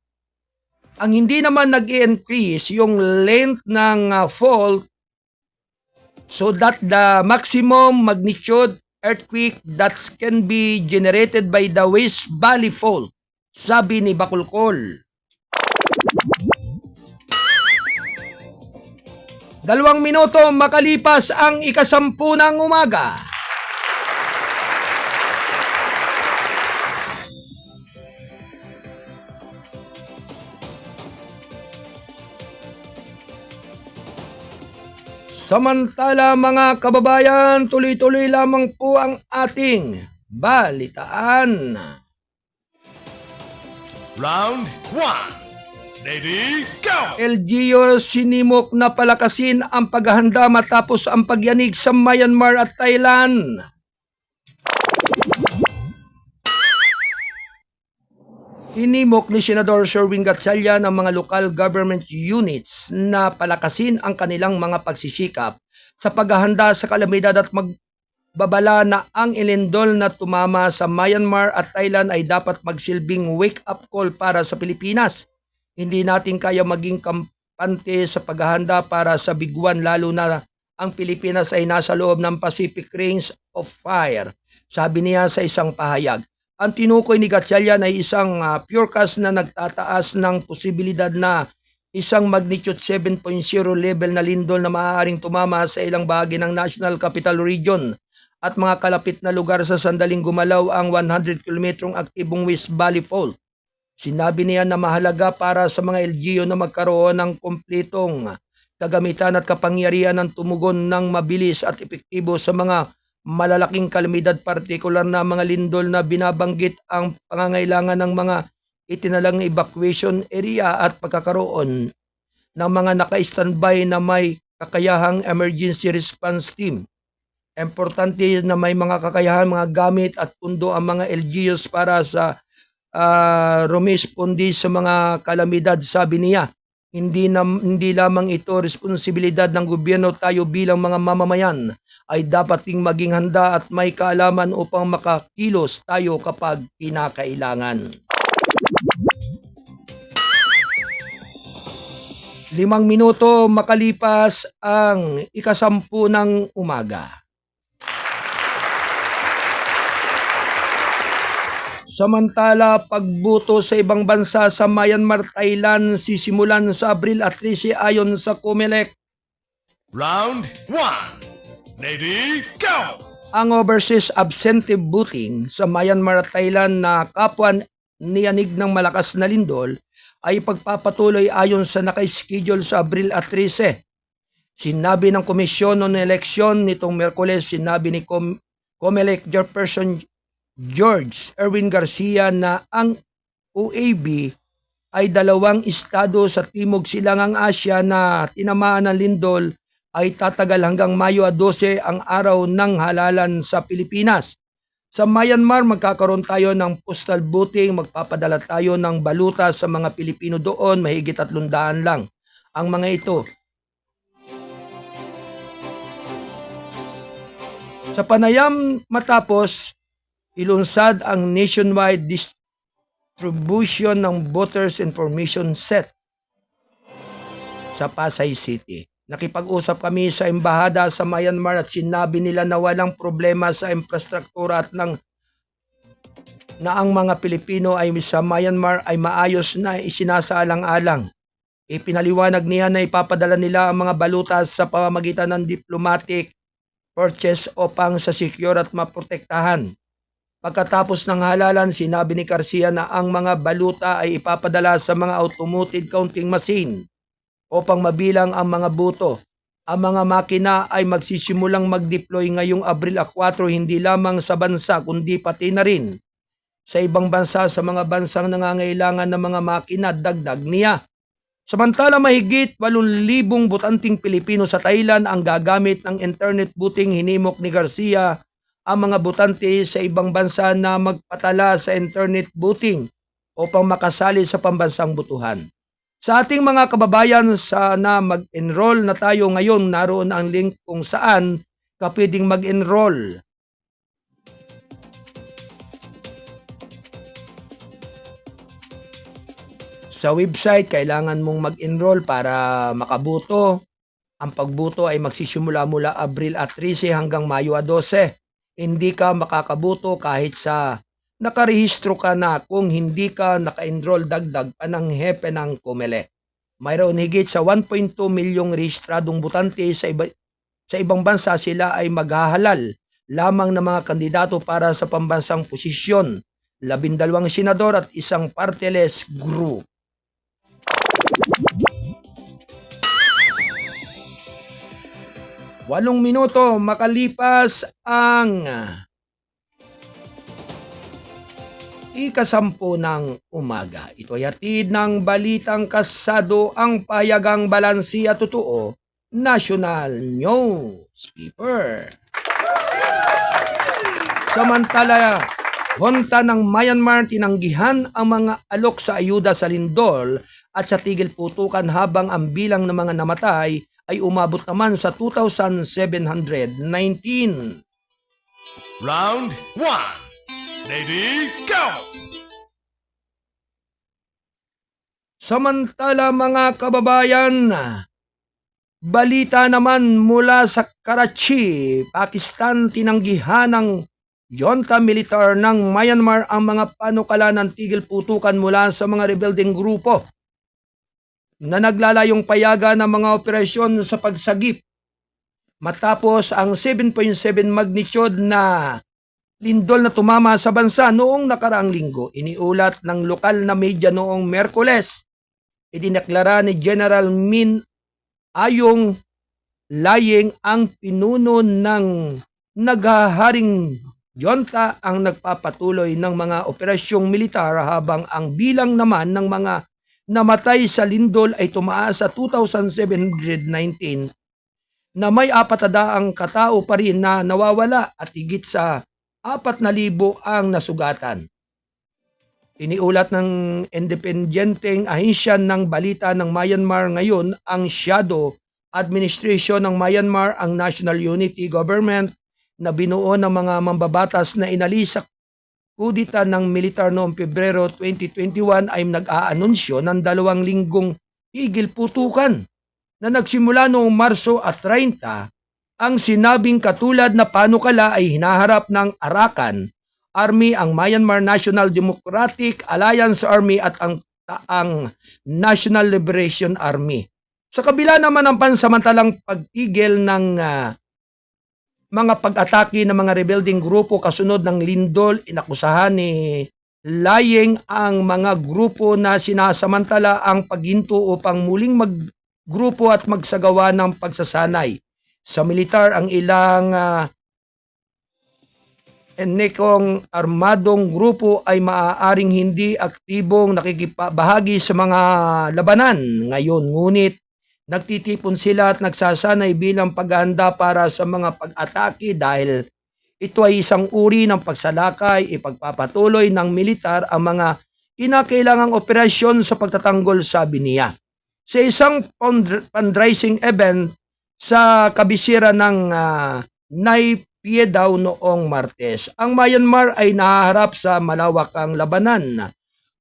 Ang hindi naman nag-increase yung length ng fault so that the maximum magnitude earthquake that can be generated by the West Valley Fault, sabi ni Bacolcol. 2 minuto makalipas ang 10:00 ng umaga. Samantala mga kababayan, tuloy-tuloy lamang po ang ating balitaan. Round 1. Ready, go! LGU sinimok na palakasin ang paghahanda matapos ang pagyanig sa Myanmar at Thailand. Hinimok ni Senador Sherwin Gatchalian ang mga local government units na palakasin ang kanilang mga pagsisikap sa paghahanda sa kalamidad at magbabala na ang ilindol na tumama sa Myanmar at Thailand ay dapat magsilbing wake-up call para sa Pilipinas. Hindi natin kaya maging kampante sa paghahanda para sa biguan lalo na ang Pilipinas ay nasa loob ng Pacific Rings of Fire, sabi niya sa isang pahayag. Ang tinukoy ni Gatchalian ay isang forecast na nagtataas ng posibilidad na isang magnitude 7.0 level na lindol na maaaring tumama sa ilang bahagi ng National Capital Region at mga kalapit na lugar sa sandaling gumalaw ang 100 kilometrong aktibong West Valley Fault. Sinabi niya na mahalaga para sa mga LGU na magkaroon ng kumpletong kagamitan at kapangyarihan ng tumugon ng mabilis at epektibo sa mga malalaking kalamidad, partikular na mga lindol na binabanggit ang pangangailangan ng mga itinalang evacuation area at pagkakaroon ng mga naka-standby na may kakayahang emergency response team. Importante na may mga kakayahan, mga gamit at pundo ang mga LGUs para sa rumispondi sa mga kalamidad, sabi niya. Hindi lamang ito responsibilidad ng gobyerno, tayo bilang mga mamamayan ay dapat ding maging handa at may kaalaman upang makakilos tayo kapag kinakailangan. 5 minuto makalipas ang 10:00 ng umaga. Samantala, pagbuto sa ibang bansa sa Myanmar, Thailand sisimulan sa Abril at 13 ayon sa COMELEC. Round 1. Ready, go! Ang overseas absentee voting sa Myanmar at Thailand na kapwa niyanig ng malakas na lindol ay pagpapatuloy ayon sa naka-schedule sa Abril at 13. Sinabi ng Komisyon ng Eleksyon nitong Miyerkules, sinabi ni COMELEC Chairperson George Erwin Garcia na ang OAB ay 2 estado sa Timog Silangang Asya na tinamaan ng lindol ay tatagal hanggang Mayo 12 ang araw ng halalan sa Pilipinas. Sa Myanmar, magkakaroon tayo ng postal voting, magpapadala tayo ng baluta sa mga Pilipino doon, mahigit 300 lang. Ang mga ito. Sa panayam matapos, ilunsad ang nationwide distribution ng voters information set sa Pasay City. Nakipag-usap kami sa embahada sa Myanmar at sinabi nila na walang problema sa infrastruktura at na ang mga Pilipino ay sa Myanmar ay maayos na isinasaalang-alang. Ipinaliwanag niya na ipapadala nila ang mga baluta sa pamamagitan ng diplomatic purchase upang sa secure at maprotektahan. Pagkatapos ng halalan, sinabi ni Garcia na ang mga baluta ay ipapadala sa mga automated counting machine upang mabilang ang mga boto. Ang mga makina ay magsisimulang mag-deploy ngayong Abril 4, hindi lamang sa bansa kundi pati na rin sa ibang bansa sa mga bansang nangangailangan ng mga makina, dagdag niya. Samantala, mahigit 8,000 botanting Pilipino sa Thailand ang gagamit ng internet voting. Hinimok ni Garcia ang mga botante sa ibang bansa na magpatala sa internet voting upang makasali sa pambansang botohan. Sa ating mga kababayan, sana mag-enroll na tayo ngayon. Naroon ang link kung saan ka pwedeng mag-enroll. Sa website, kailangan mong mag-enroll para makabuto. Ang pagbuto ay magsisimula mula Abril 13 hanggang Mayo 12. Hindi ka makakabuto kahit sa nakarehistro ka na kung hindi ka naka-enroll, dagdag pa ng hepe ng COMELEC. Mayroon higit sa 1.2 milyong rehistradong botante sa ibang bansa. Sila ay maghahalal lamang ng mga kandidato para sa pambansang posisyon, 12 senador at isang party-less group. Walong minuto makalipas ang ika-10 ng umaga. Ito ay hatid ng balitang kasado ang payagang balansi at totoo, National Newspaper. Samantala, honta ng Myanmar tinanggihan ang mga alok sa ayuda sa lindol at sa tigil putukan, habang ang bilang ng mga namatay ay umabot naman sa 2,719. Round 1. Ready, go! Samantala mga kababayan, balita naman mula sa Karachi, Pakistan, tinanggihan ng junta militar ng Myanmar ang mga panukala ng tigil putukan mula sa mga rebelding grupo na naglalayong payagan ng mga operasyon sa pagsagip matapos ang 7.7 magnitude na lindol na tumama sa bansa noong nakaraang linggo. Iniulat ng lokal na media noong Miyerkules. Idineklara ni General Min Aung Hlaing, ang pinuno ng naghaharing junta, ang nagpapatuloy ng mga operasyong militar, habang ang bilang naman ng mga namatay sa lindol ay tumaas sa 2,719 na may 400 katao pa rin na nawawala at higit sa 4,000 ang nasugatan. Iniulat ng independenteng ahensya ng balita ng Myanmar ngayon, ang Shadow Administration ng Myanmar, ang National Unity Government na binuo ng mga mambabatas na inalis sa kudita ng militar noong Pebrero 2021, ay nag-aanunsyo ng 2 linggong tigil putukan na nagsimula noong Marso at 30. Ang sinabing katulad na panukala ay hinaharap ng Arakan Army, ang Myanmar National Democratic Alliance Army at ang National Liberation Army. Sa kabila naman ng pansamantalang pagtigil ng mga pag-atake ng mga rebelding grupo kasunod ng lindol, inakusahan ni Hlaing ang mga grupo na sinasamantala ang paghinto upang muling maggrupo at magsagawa ng pagsasanay sa militar. Ang ilang nekong armadong grupo ay maaaring hindi aktibong nakikibahagi sa mga labanan ngayon, ngunit nagtitipon sila at nagsasanay bilang paghahanda para sa mga pag-atake dahil ito ay isang uri ng pagsalakay. Ipagpapatuloy ng militar ang mga kinakailangang operasyon sa pagtatanggol, sabi niya. Sa isang fundraising event sa kabisera ng Naypyidaw noong Martes, ang Myanmar ay nahaharap sa malawakang labanan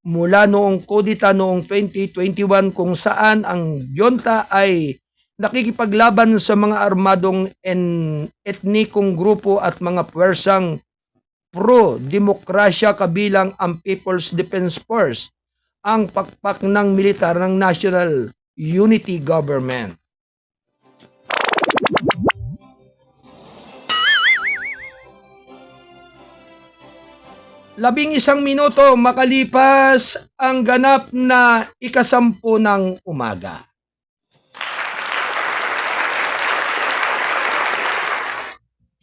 mula noong kudita noong 2021, kung saan ang junta ay nakikipaglaban sa mga armadong etnikong grupo at mga puwersang pro-demokrasya kabilang ang People's Defense Force, ang pakpak ng militar ng National Unity Government. Labing isang minuto makalipas ang ganap na ika-10 ng umaga.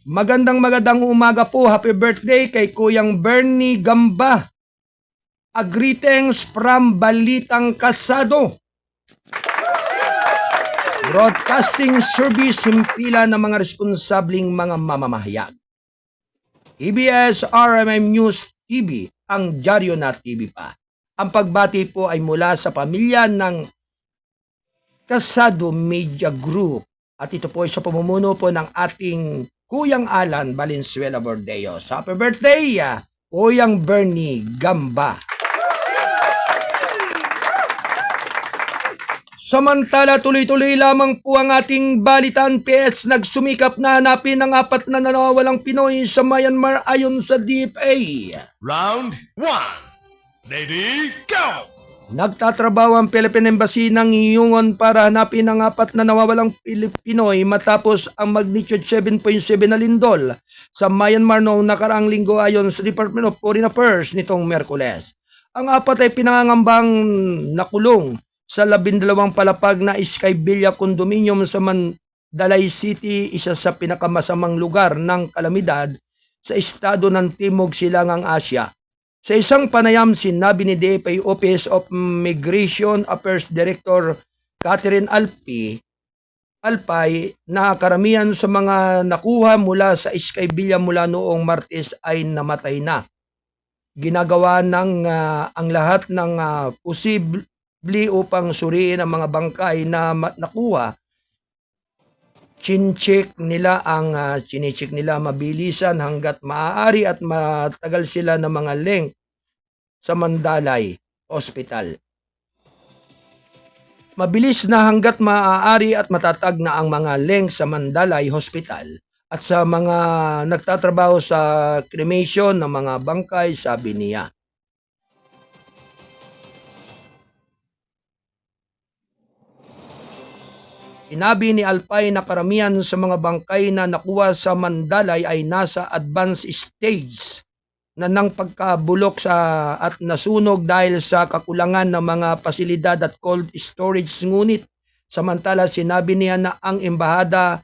Magandang umaga po. Happy birthday kay Kuyang Bernie Gamba. A greetings from Balitang Kasado. Broadcasting Service, himpila ng mga responsabling mga mamamahayag. EBS RMM News TV, ang dyaryo na TV pa. Ang pagbati po ay mula sa pamilya ng Kasado Media Group. At ito po ay sa pamumuno po ng ating Kuyang Alan Valenzuela Bordeos. Happy birthday, Kuyang Bernie Gamba. Samantala, tuloy-tuloy lamang po ang ating balitan. PH nagsumikap na hanapin ang 4 na nawawalang Pinoy sa Myanmar ayon sa DFA. Round 1. Ready, go! Nagtatrabaho ang Philippine Embassy ng Yungon para hanapin ang 4 na nawawalang Pinoy matapos ang magnitude 7.7 na lindol sa Myanmar noong nakaraang linggo ayon sa Department of Foreign Affairs nitong Miyerkules. Ang 4 ay pinangangambang nakulong sa 12 palapag na Sky Villa Condominium sa Mandalay City, isa sa pinakamasamang lugar ng kalamidad sa estado ng Timog Silangang Asya. Sa isang panayam, sinabi ni DFA Office of Migration Affairs Director Catherine Alpay na karamihan sa mga nakuha mula sa Sky Villa mula noong Martes ay namatay na. Ginagawa ng ang lahat ng posible upang suriin ang mga bangkay na nakuha. Chinicheck nila mabilisan hanggat maaari at matagal sila ng mga length sa Mandalay Hospital. Mabilis na hanggat maaari at matatag na ang mga length sa Mandalay Hospital at sa mga nagtatrabaho sa cremation ng mga bangkay, sabi niya. Sinabi ni Alpay na karamihan sa mga bangkay na nakuha sa Mandalay ay nasa advanced stage na ng pagkabulok at nasunog dahil sa kakulangan ng mga pasilidad at cold storage. Ngunit samantala sinabi niya na ang embahada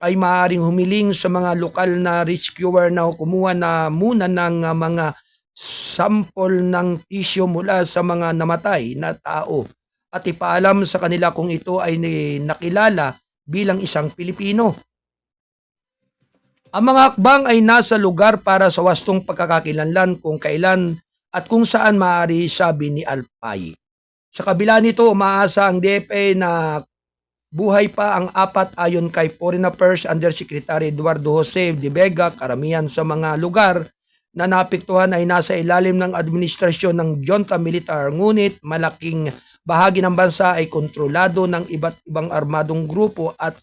ay maaaring humiling sa mga lokal na rescuer na kumuha na muna ng mga sample ng tissue mula sa mga namatay na tao at ipaalam sa kanila kung ito ay nakilala bilang isang Pilipino. Ang mga hakbang ay nasa lugar para sa wastong pagkakakilanlan kung kailan at kung saan maaari, sabi ni Alpay. Sa kabila nito, umaasa ang DFA na buhay pa ang 4 ayon kay Foreign Affairs Undersecretary Eduardo Jose de Vega. Karamihan sa mga lugar na naapektuhan ay nasa ilalim ng administrasyon ng junta militar, ngunit malaking bahagi ng bansa ay kontrolado ng iba't ibang armadong grupo at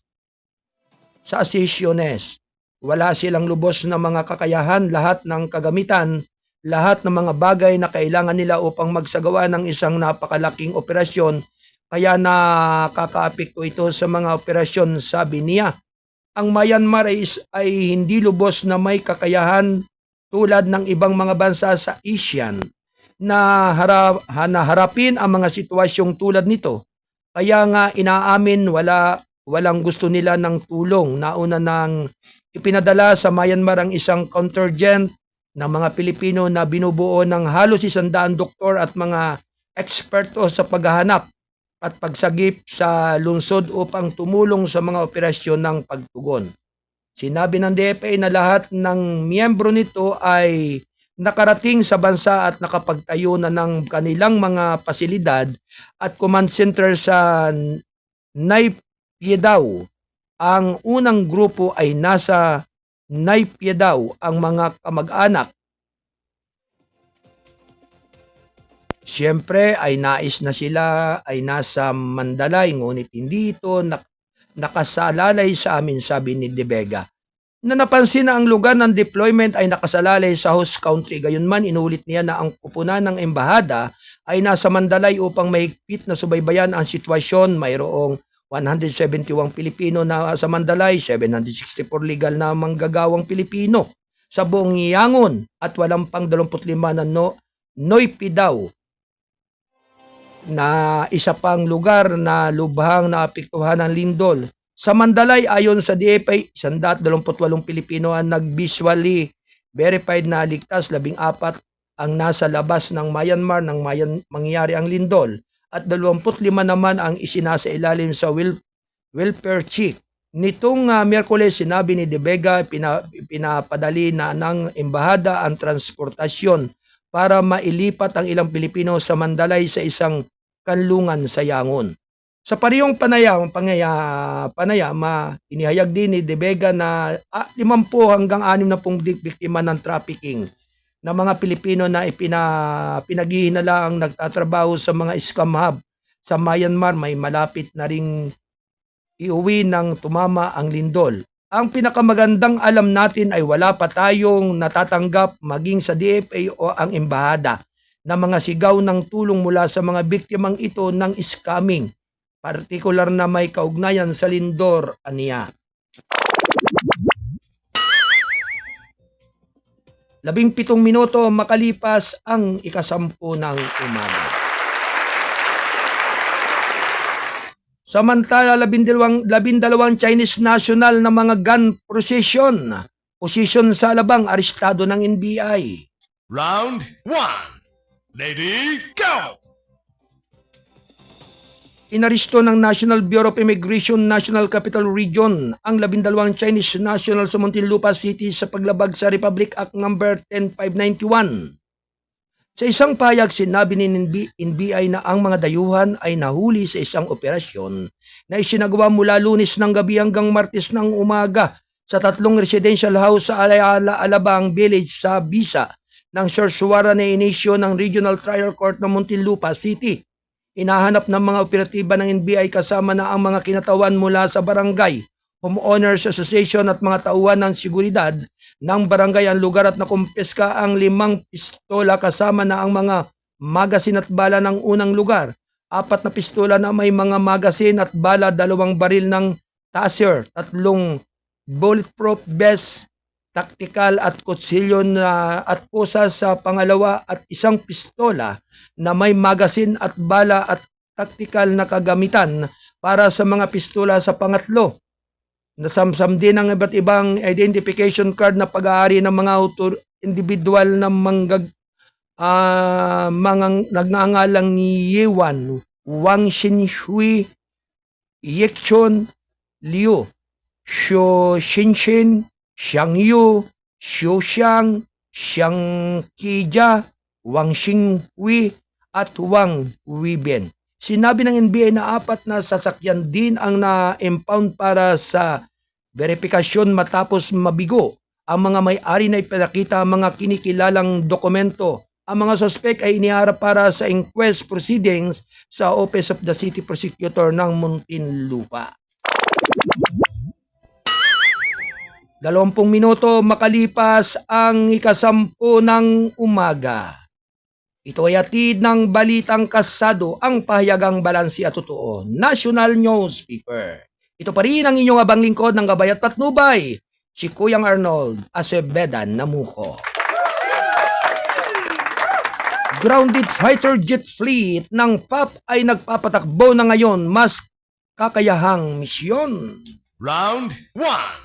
sa asesyones. Wala silang lubos na mga kakayahan, lahat ng kagamitan, lahat ng mga bagay na kailangan nila upang magsagawa ng isang napakalaking operasyon, kaya nakakaapekto ito sa mga operasyon, sabi niya. Ang Myanmar ay hindi lubos na may kakayahan tulad ng ibang mga bansa sa ASEAN na harapin ang mga sitwasyong tulad nito. Kaya nga inaamin walang gusto nila ng tulong. Nauna nang ipinadala sa Myanmar ang isang contingent ng mga Pilipino na binubuo ng halos 100 doktor at mga eksperto sa paghahanap at pagsagip sa lungsod upang tumulong sa mga operasyon ng pagtugon. Sinabi ng DFA na lahat ng miyembro nito ay nakarating sa bansa at nakapagtayo na ng kanilang mga pasilidad at command center sa Naypyidaw. Ang unang grupo ay nasa Naypyidaw. Ang mga kamag-anak siyempre ay nais na sila ay nasa Mandalay, ngunit hindi ito nakasalalay sa amin, sabi ni De Vega. Na napansin na ang lugar ng deployment ay nakasalalay sa host country. Gayunman, inulit niya na ang kupunan ng embahada ay nasa Mandalay upang mahigpit na subaybayan ang sitwasyon. Mayroong 171 Pilipino na sa Mandalay, 764 legal na manggagawang Pilipino sa buong Yangon at walang pang 25 na Naypyidaw na isa pang lugar na lubhang naapektuhan ng lindol. Sa Mandalay, ayon sa DFA, 128 Pilipino ang nag-visually verified na ligtas, 14 ang nasa labas ng Myanmar nang mangyari ang lindol at 25 naman ang isinasa ilalim sa welfare check. Nitong Miyerkules, sinabi ni De Vega, pinapadali na ng embahada ang transportasyon para mailipat ang ilang Pilipino sa Mandalay sa isang kanlungan sa Yangon. Sa parehong panayam, inihayag din ni De Vega na 50 hanggang 60 biktima ng trafficking na mga Pilipino na pinaghihinala ang nagtatrabaho sa mga scam hub sa Myanmar may malapit na ring iuwi ng tumama ang lindol. Ang pinakamagandang alam natin ay wala pa tayong natatanggap maging sa DFA o ang embahada na mga sigaw ng tulong mula sa mga biktimang ito ng scamming, partikular na may kaugnayan sa lindor, aniya. 17 minuto makalipas ang 10 ng umaga. Samantala, 12 Chinese national na mga gun position sa Alabang, arestado ng NBI. Round 1. Lady, go! Inaristo ng National Bureau of Immigration National Capital Region ang 12 Chinese national sa Muntinlupa City sa paglabag sa Republic Act No. 10591. Sa isang payag, sinabi ni NBI na ang mga dayuhan ay nahuli sa isang operasyon na isinagawa mula Lunes ng gabi hanggang Martes ng umaga sa 3 residential house sa Alabang Village sa Bisa ng search warrant na inisyo ng Regional Trial Court ng Muntinlupa City. Inahanap ng mga operatiba ng NBI kasama na ang mga kinatawan mula sa barangay, Homeowners Association at mga tauhan ng seguridad ng barangay ang lugar at nakumpiska ang 5 pistola kasama na ang mga magasin at bala ng unang lugar, 4 na pistola na may mga magasin at bala, 2 baril ng taser, 3 bulletproof vest, tactical at kutsilyo at pusa sa pangalawa at 1 pistola na may magasin at bala at tactical na kagamitan para sa mga pistola sa pangatlo. Nasamsam din ang iba't ibang identification card na pag-aari ng mga individual na mga nagngangalang ni Yewan, Wang Xinshui, Yekchon, Liu, Xiu Xinshin, Xiang Yu, Xiu Xiang, Xiang Qija, Wang Xinghui at Wang Weiben. Sinabi ng NBI na 4 na sasakyan din ang na-impound para sa verifikasyon matapos mabigo. Ang mga may-ari na ipinakita ang mga kinikilalang dokumento. Ang mga suspect ay iniharap para sa inquest proceedings sa Office of the City Prosecutor ng Muntinlupa. 20 minuto makalipas ang 10 ng umaga. Ito ay hatid ng Balitang Kasado, ang pahayagang balansi at totoo. National Newspaper. Ito pa rin ang inyong abang lingkod ng Gabay at Patnubay, si Kuyang Arnold Acevedan Namuco. Grounded fighter jet fleet ng PAP ay nagpapatakbo na ngayon mas kakayahang misyon. Round 1.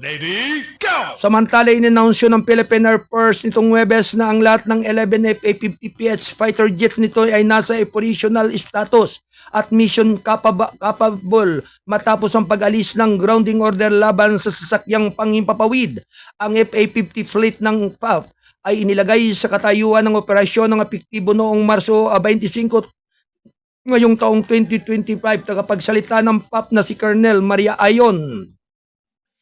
Lady, go! Samantala, inanounsyo ng Philippine Air Force nitong Huwebes na ang lahat ng 11 FA-50PH fighter jet nito ay nasa operational status at mission capable matapos ang pag-alis ng grounding order laban sa sasakyang panghimpapawid. Ang FA-50 fleet ng PAF ay inilagay sa katayuan ng operasyon ng epektibo noong Marso 25 ngayong taong 2025. Tagapagsalita ng PAF na si Colonel Maria Ayon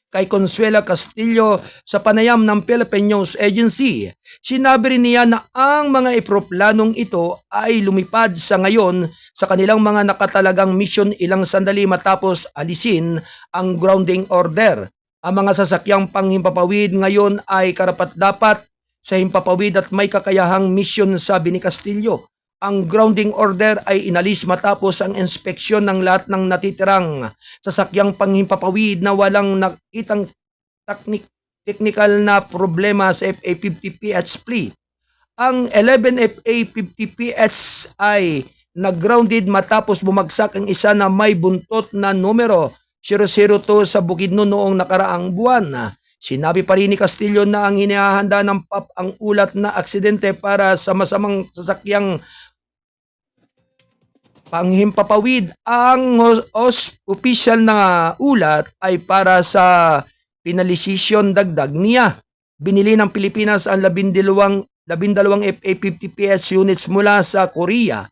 kay Consuela Castillo sa panayam ng Philippine News Agency. Sinabi rin niya na ang mga eproplanong ito ay lumipad sa ngayon sa kanilang mga nakatalagang mission ilang sandali matapos alisin ang grounding order. Ang mga sasakyang panghimpapawid ngayon ay karapat-dapat sa himpapawid at may kakayahang mission, sabi ni Castillo. Ang grounding order ay inalis matapos ang inspeksyon ng lahat ng natitirang sasakyang panghimpapawid na walang nakitang technical na problema sa FA-50PH fleet. Ang 11 FA-50PH ay nag-grounded matapos bumagsak ang isa na may buntot na numero 002 sa Bukidnon noong nakaraang buwan. Sinabi pa rin ni Castillo na ang hinahanda ng PAP ang ulat na aksidente para sa masamang sasakyang panghimpapawid. Ang official na ulat ay para sa pinalisisyon dagdag niya. Binili ng Pilipinas ang 12 FA-50PH units mula sa Korea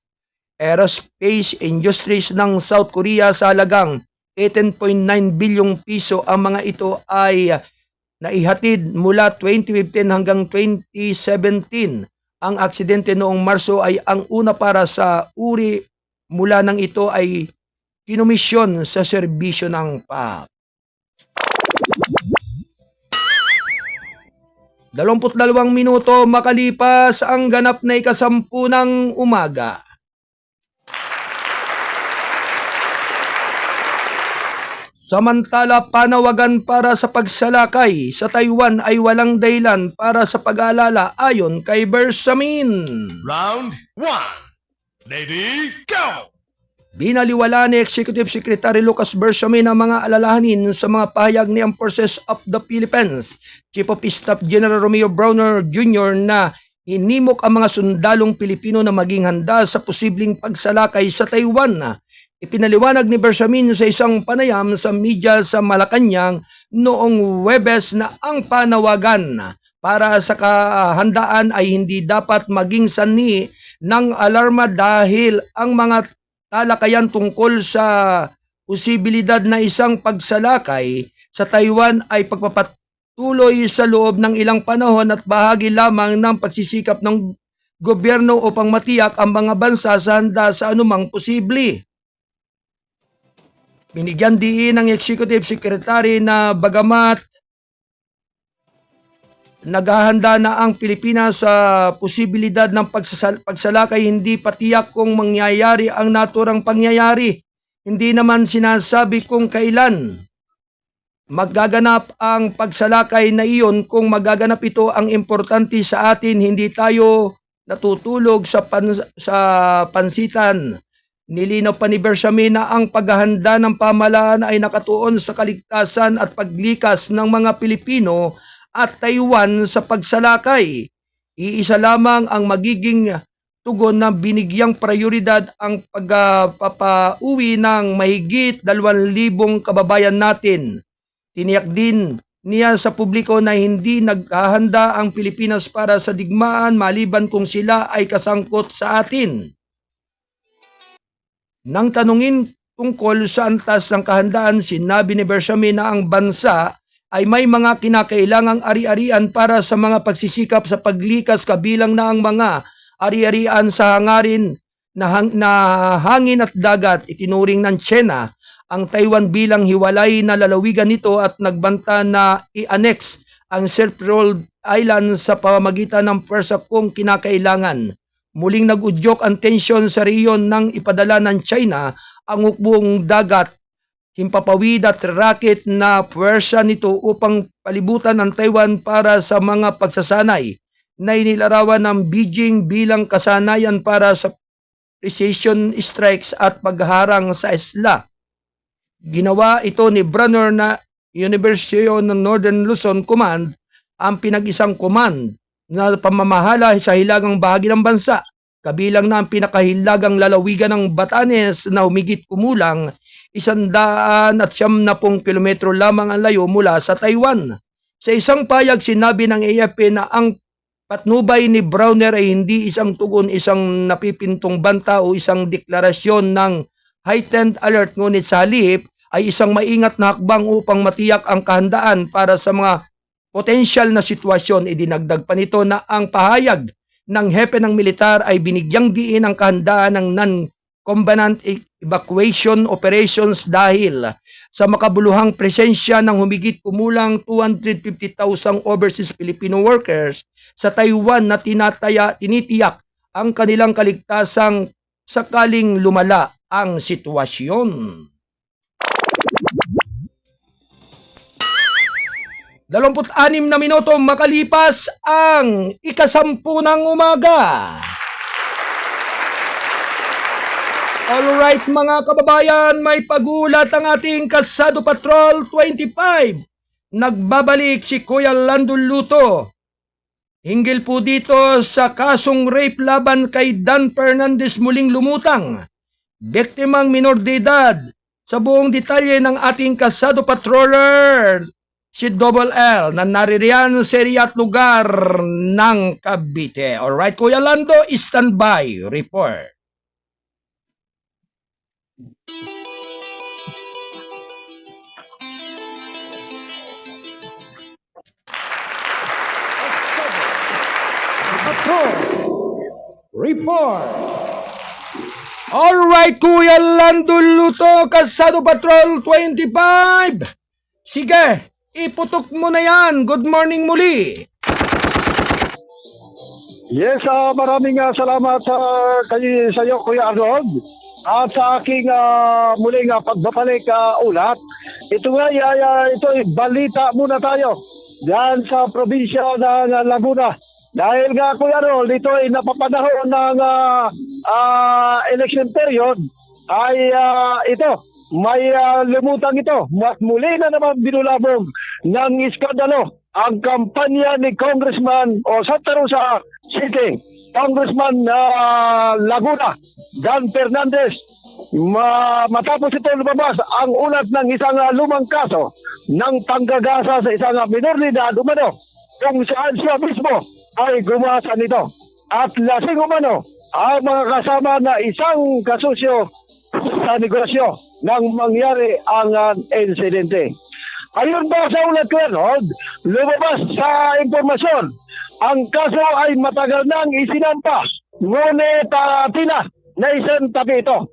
Aerospace Industries ng South Korea sa halagang 18.9 bilyong piso. Ang mga ito ay naihatid mula 2015 hanggang 2017. Ang aksidente noong Marso ay ang una para sa uri mula nang ito ay kinomisyon sa serbisyo ng PAP. 22 minuto makalipas ang ganap na 10 ng umaga. Samantala, panawagan para sa pagsalakay sa Taiwan ay walang dahilan para sa pag-aalala ayon kay Bersamin. Round 1. Lady, go! Binaliwala ni Executive Secretary Lucas Bersamin ang mga alalahanin sa mga pahayag ni Armed Forces of the Philippines, Chief of Staff General Romeo Browner Jr. na hinimok ang mga sundalong Pilipino na maging handa sa posibleng pagsalakay sa Taiwan. Ipinaliwanag ni Bersamin sa isang panayam sa media sa Malacanang noong Huwebes na ang panawagan para sa kahandaan ay hindi dapat maging sanhi ng alarma dahil ang mga talakayan tungkol sa posibilidad na isang pagsalakay sa Taiwan ay pagpapatuloy sa loob ng ilang panahon at bahagi lamang ng pagsisikap ng gobyerno upang matiyak ang mga bansa sa handa sa anumang posible. Binigyan diin ng Executive Secretary na bagamat naghahanda na ang Pilipinas sa posibilidad ng pagsalakay, hindi patiyak kung mangyayari ang naturang pangyayari. Hindi naman sinasabi kung kailan magaganap ang pagsalakay na iyon. Kung magaganap ito, ang importante sa atin, hindi tayo natutulog sa pansitan. Nilinaw pa ni Bersamin na ang paghahanda ng pamahalaan ay nakatuon sa kaligtasan at paglikas ng mga Pilipino at Taiwan sa pagsalakay. Iisa lamang ang magiging tugon na binigyang prioridad ang pagpapauwi ng mahigit 2,000 kababayan natin. Tiniyak din niya sa publiko na hindi naghahanda ang Pilipinas para sa digmaan maliban kung sila ay kasangkot sa atin. Nang tanungin tungkol sa antas ng kahandaan, sinabi ni Bersamin na ang bansa ay may mga kinakailangang ari-arian para sa mga pagsisikap sa paglikas, kabilang na ang mga ari-arian sa hangarin na hangin at dagat. Itinuring ng China ang Taiwan bilang hiwalay na lalawigan nito at nagbanta na i-annex ang self-ruled island sa pamamagitan ng pwersa kung kinakailangan. Muling nag-udyok ang tensyon sa rehiyon nang ipadala ng China ang hukbong dagat, himpapawid at raket na puwersa nito upang palibutan ang Taiwan para sa mga pagsasanay na inilarawan ng Beijing bilang kasanayan para sa precision strikes at pagharang sa isla. Ginawa ito ni Brunner na University of Northern Luzon Command, ang pinag-isang command na pamamahala sa hilagang bahagi ng bansa, kabilang na ang pinakahilagang lalawigan ng Batanes na humigit kumulang 170 kilometro lamang ang layo mula sa Taiwan. Sa isang payag, sinabi ng AFP na ang patnubay ni Browner ay hindi isang tugon, isang napipintong banta o isang deklarasyon ng heightened alert, ngunit sa halip ay isang maingat na hakbang upang matiyak ang kahandaan para sa mga potensyal na sitwasyon. Idinagdag pa nito na ang pahayag ng hepe ng militar ay binigyang diin ang kahandaan ng non-combatant evacuation operations dahil sa makabuluhang presensya ng humigit kumulang 250,000 overseas Filipino workers sa Taiwan na tinitiyak ang kanilang kaligtasang sakaling lumala ang sitwasyon. 26 na minuto makalipas ang 10 ng umaga. Alright mga kababayan, may pagulat ang ating Kalsado Patrol 25. Nagbabalik si Kuya Lando Luto. Hinggil po dito sa kasong rape laban kay Dan Fernandez muling lumutang. Biktimang minor de edad. Sa buong detalye ng ating Kalsado Patroller, si Double L na naririyan sa area at lugar ng Cavite. Alright, Kuya Lando, standby. Report. Patrol. Report. Alright, Kuya Lando Luto, Kasado Patrol 25. Sige, iputok mo na yan. Good morning muli. Yes, maraming salamat sa iyo, Kuya Arnold. At sa aking muling pagbabalik ulat, ito nga, ito balita muna tayo diyan sa probinsya ng Laguna. Dahil nga, Kuya Arnold, ito ay napapanahon ng election period, ay ito, may lumutang ito. At muli na naman binulabog ng iskandalo ang kampanya ni Congressman o Santa Rosa City, Congressman Laguna, Dan Fernandez. Matapos ito lumabas ang ulat ng isang lumang kaso ng panggagasa sa isang minor de edad umano, kung saan siya mismo ay gumasa nito. At lasing umano ang mga kasama na isang kasusyo sa negosyo nang mangyari ang insidente. Ayon ba sa ulat ko, Arnold, lumabas sa impormasyon, ang kaso ay matagal nang isinampa, ngunit tila na isang tabi ito.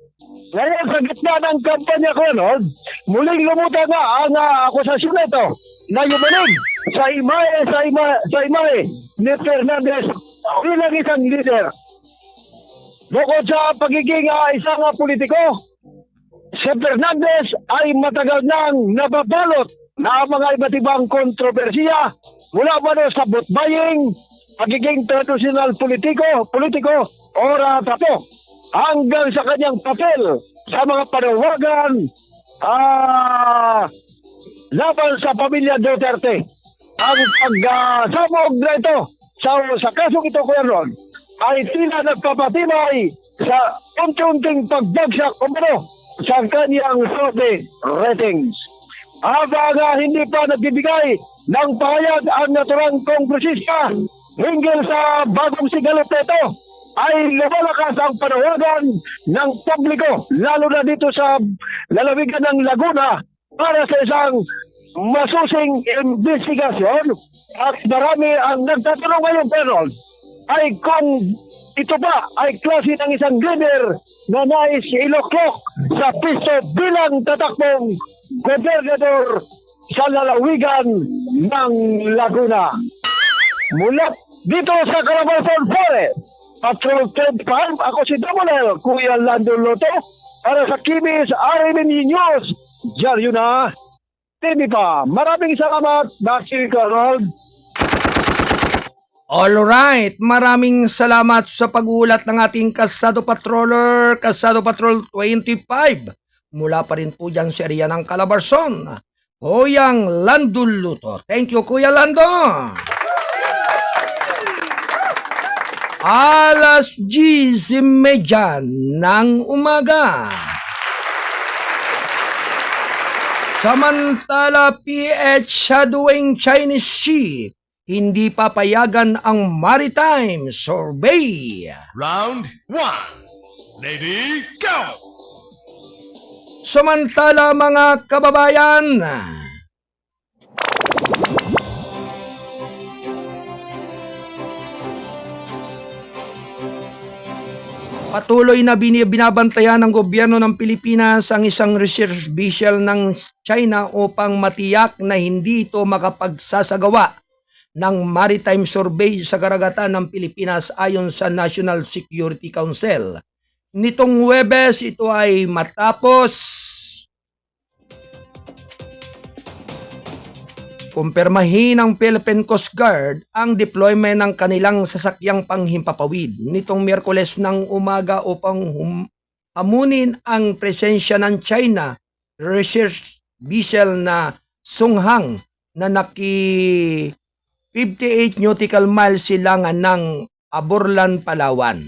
Ngayon sa gitna ng kampanya ko, Arnold, muling lumuta nga ang akusasyon na ito na yumanig sa imahe ni Fernandez bilang isang leader. Bukod sa pagiging isang politiko, si Fernandez ay matagal nang nababalot na mga iba't ibang kontrobersiya mula man sa vote buying, pagiging traditional politiko o tapo, hanggang sa kanyang papel sa mga panawagan laban sa pamilya Duterte. Ang pagsamog na ito sa kasong ito, Kuya Ron, ay tila nagpapatibay sa unti-unting pagbagsak sa kanyang survey ratings. Habang hindi pa nagbibigay ng pahayag ang naturang kongresista hinggil sa bagong sigalot na ito, ay lumalakas ang panawagan ng publiko, lalo na dito sa lalawigan ng Laguna, para sa isang masusing investigasyon. At marami ang nagtatanong ngayon, pero ay kung ito ba ay klase ng isang leader na nais iloklok sa pisto bilang tatakbong gobernador sa lalawigan ng Laguna. Mula dito sa Calabarzon Forest, Patrol 25, ako si Damonel, Kuya Lando Loto, para sa Kibis RMN News. Diyan na, TV pa. Maraming salamat, Dr. Carol. Alright, maraming salamat sa pag-uulat ng ating Kasado Patroller, Kasado Patrol 25. Mula pa rin po dyan sa area ng Calabarzon, Kuyang Lando Luto. Thank you, Kuya Lando. Alas 10:30 ng umaga. Samantala, PH shadowing Chinese Sea, hindi papayagan ang maritime survey. Round 1. Lady, go! Samantala, mga kababayan, patuloy na binabantayan ng gobyerno ng Pilipinas ang isang research vessel ng China upang matiyak na hindi ito makapagsasagawa ng maritime survey sa karagatan ng Pilipinas ayon sa National Security Council. Nitong Huwebes, ito ay matapos kumpirmahin ng Philippine Coast Guard ang deployment ng kanilang sasakyang panghimpapawid nitong Miyerkules ng umaga upang hamunin ang presensya ng China research vessel na Songhang na naki 58 nautical miles silangan ng Aborlan, Palawan.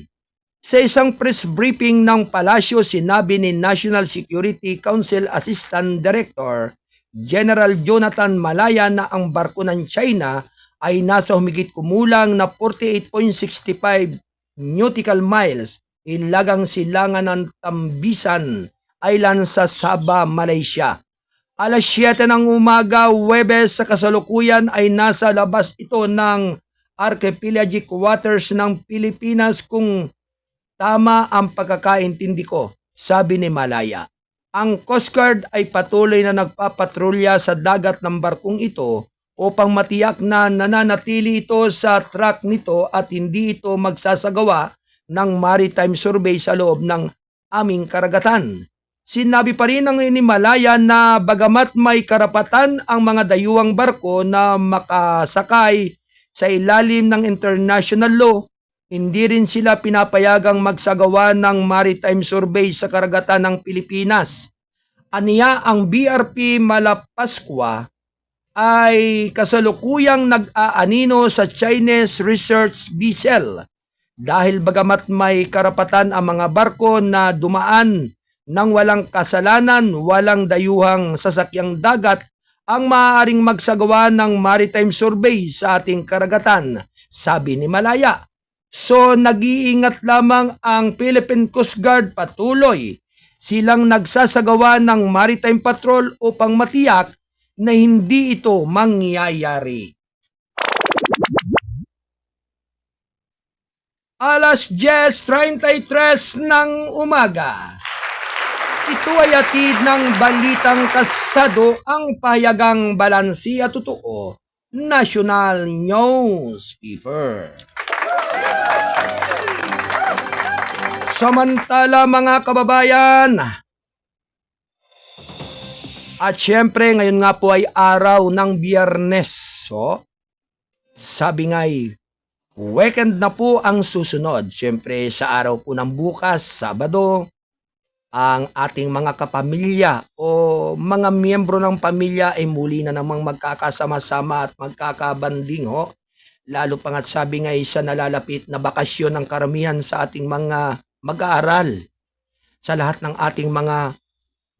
Sa isang press briefing ng palasyo, sinabi ni National Security Council Assistant Director General Jonathan Malaya na ang barko ng China ay nasa humigit kumulang na 48.65 nautical miles ilagang silangan ng Tambisan Island sa Sabah, Malaysia. Alas 7 ng umaga, Huwebes, sa kasalukuyan ay nasa labas ito ng archipelagic waters ng Pilipinas kung Tama ang pagkakaintindi ko, sabi ni Malaya. Ang Coast Guard ay patuloy na nagpapatrolya sa dagat ng barkong ito upang matiyak na nananatili ito sa track nito at hindi ito magsasagawa ng maritime survey sa loob ng aming karagatan. Sinabi pa rin ng Malaya na bagamat may karapatan ang mga dayuhang barko na makasakay sa ilalim ng international law, hindi rin sila pinapayagang magsagawa ng maritime survey sa karagatan ng Pilipinas. Aniya ang BRP Malapascua ay kasalukuyang nag-aanino sa Chinese Research Vessel dahil bagamat may karapatan ang mga barko na dumaan ng walang kasalanan, walang dayuhang sasakyang dagat ang maaaring magsagawa ng maritime survey sa ating karagatan, sabi ni Malaya. So nag-iingat lamang ang Philippine Coast Guard, patuloy silang nagsasagawa ng maritime patrol upang matiyak na hindi ito mangyayari. Alas 10:33 ng umaga. Ito ay atid ng balitang kasado ang pahayagang balansi at totoo. National Newspaper. Samantala mga kababayan, at syempre ngayon nga po ay araw ng Biyernes. So, sabi nga ay weekend na po ang susunod. Syempre sa araw po ng bukas, Sabado, ang ating mga kapamilya o mga miyembro ng pamilya ay muli na namang magkakasama-sama at magkakabanding. Lalo pa nga't sabi nga sa nalalapit na bakasyon ng karamihan sa ating mga mag-aaral, sa lahat ng ating mga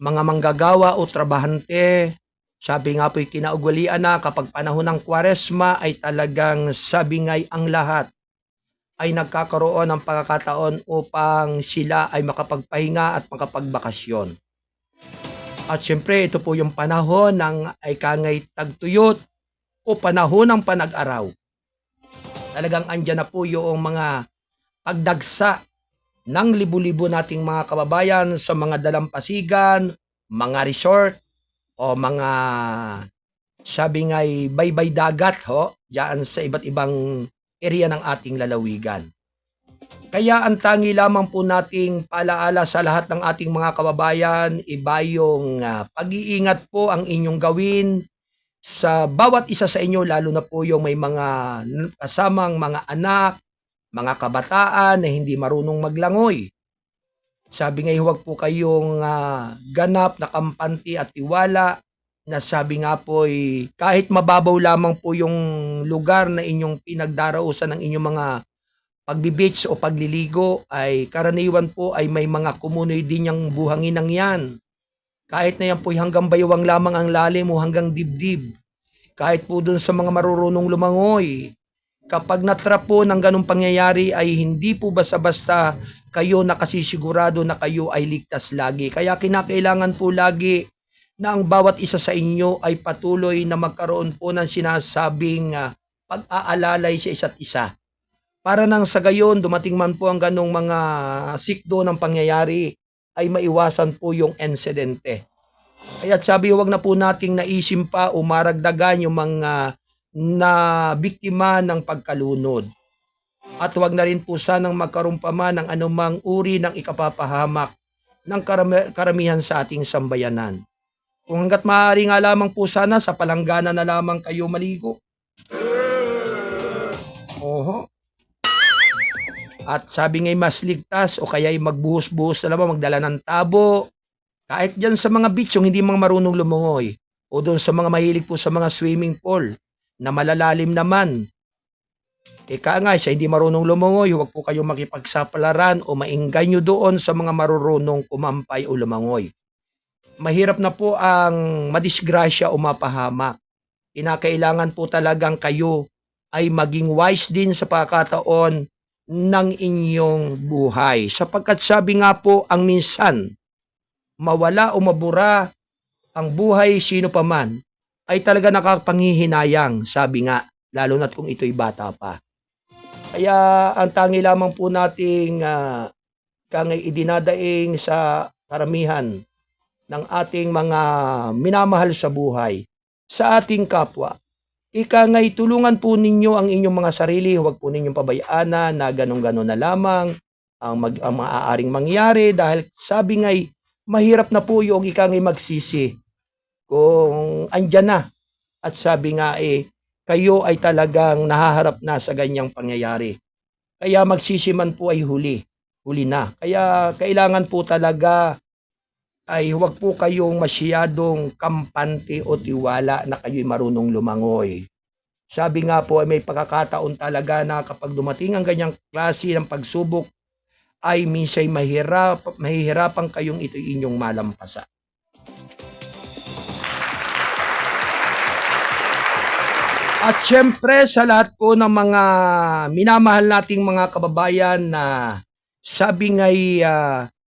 manggagawa o trabahante. Sabi nga po'y kinaugalian na kapag panahon ng Kwaresma ay talagang sabi nga'y ang lahat ay nagkakaroon ng pagkakataon upang sila ay makapagpahinga at makapagbakasyon. At syempre ito po yung panahon ng ay kangay tagtuyot o panahon ng panag-araw. Talagang andyan na po yung mga pagdagsa ng libu-libo nating mga kababayan sa mga dalampasigan, mga resort, o mga sabi nga'y baybay dagat diyan sa iba't ibang area ng ating lalawigan. Kaya ang tangi lamang po nating paalaala sa lahat ng ating mga kababayan, iba yung pag-iingat po ang inyong gawin sa bawat isa sa inyo, lalo na po yung may mga kasamang mga anak, mga kabataan na hindi marunong maglangoy. Sabi nga huwag po kayong ganap na kampante at tiwala na sabi nga po kahit mababaw lamang po yung lugar na inyong pinagdarausan ng inyong mga pagbi-beach o pagliligo ay karaniwan po ay may mga kumunoy din yung buhangin ng yan. Kahit na yan po hanggang baywang lamang ang lalim o hanggang dibdib. Kahit po dun sa mga marurunong lumangoy. Kapag natrap po ng ganong pangyayari ay hindi po basta-basta kayo nakasisigurado na kayo ay ligtas lagi. Kaya kinakailangan po lagi na ang bawat isa sa inyo ay patuloy na magkaroon po ng sinasabing pag-aalalay sa isa't isa. Para nang sa gayon dumating man po ang ganong mga sikdo ng pangyayari ay maiwasan po yung insidente. Kaya sabi huwag na po nating naisim pa o maragdagan yung mga na biktima ng pagkalunod. At huwag na rin po sanang magkaroon pa man ng anumang uri ng ikapapahamak ng karamihan sa ating sambayanan. Kung hanggat maaari nga lamang po sana sa palanggana na lamang kayo maligo. Oho. At sabi nga'y mas ligtas o kaya'y magbuhos-buhos na lamang, magdala ng tabo. Kahit dyan sa mga beach yung hindi mga marunong lumungoy o doon sa mga mahilig po sa mga swimming pool na malalalim naman. Ika nga, siya hindi marunong lumangoy, huwag po kayong makipagsapalaran o maingganyo doon sa mga marurunong kumampay o lumangoy. Mahirap na po ang madisgrasya o mapahamak. Kinakailangan po talagang kayo ay maging wise din sa pagkakataon ng inyong buhay. Sapagkat sabi nga po ang minsan, mawala o mabura ang buhay sino pa man, ay talaga nakapanghihinayang, sabi nga, lalo na't kung ito'y bata pa. Kaya ang tangi lamang po nating kang idinadaing sa karamihan ng ating mga minamahal sa buhay, sa ating kapwa. Ika nga'y tulungan po ninyo ang inyong mga sarili, huwag po ninyong pabayaan na ganun-ganun na lamang ang maaaring mangyari dahil sabi nga'y mahirap na po yung ika nga'y magsisi kung andyan na at sabi nga kayo ay talagang nahaharap na sa ganyang pangyayari. Kaya magsisi man po ay huli na. Kaya kailangan po talaga ay huwag po kayong masyadong kampante o tiwala na kayo'y marunong lumangoy. Sabi nga po ay may pagkakataon talaga na kapag dumating ang ganyang klase ng pagsubok ay minsay mahihirapan kayong ito inyong malampasan. At syempre sa lahat po ng mga minamahal nating mga kababayan na sabi nga'y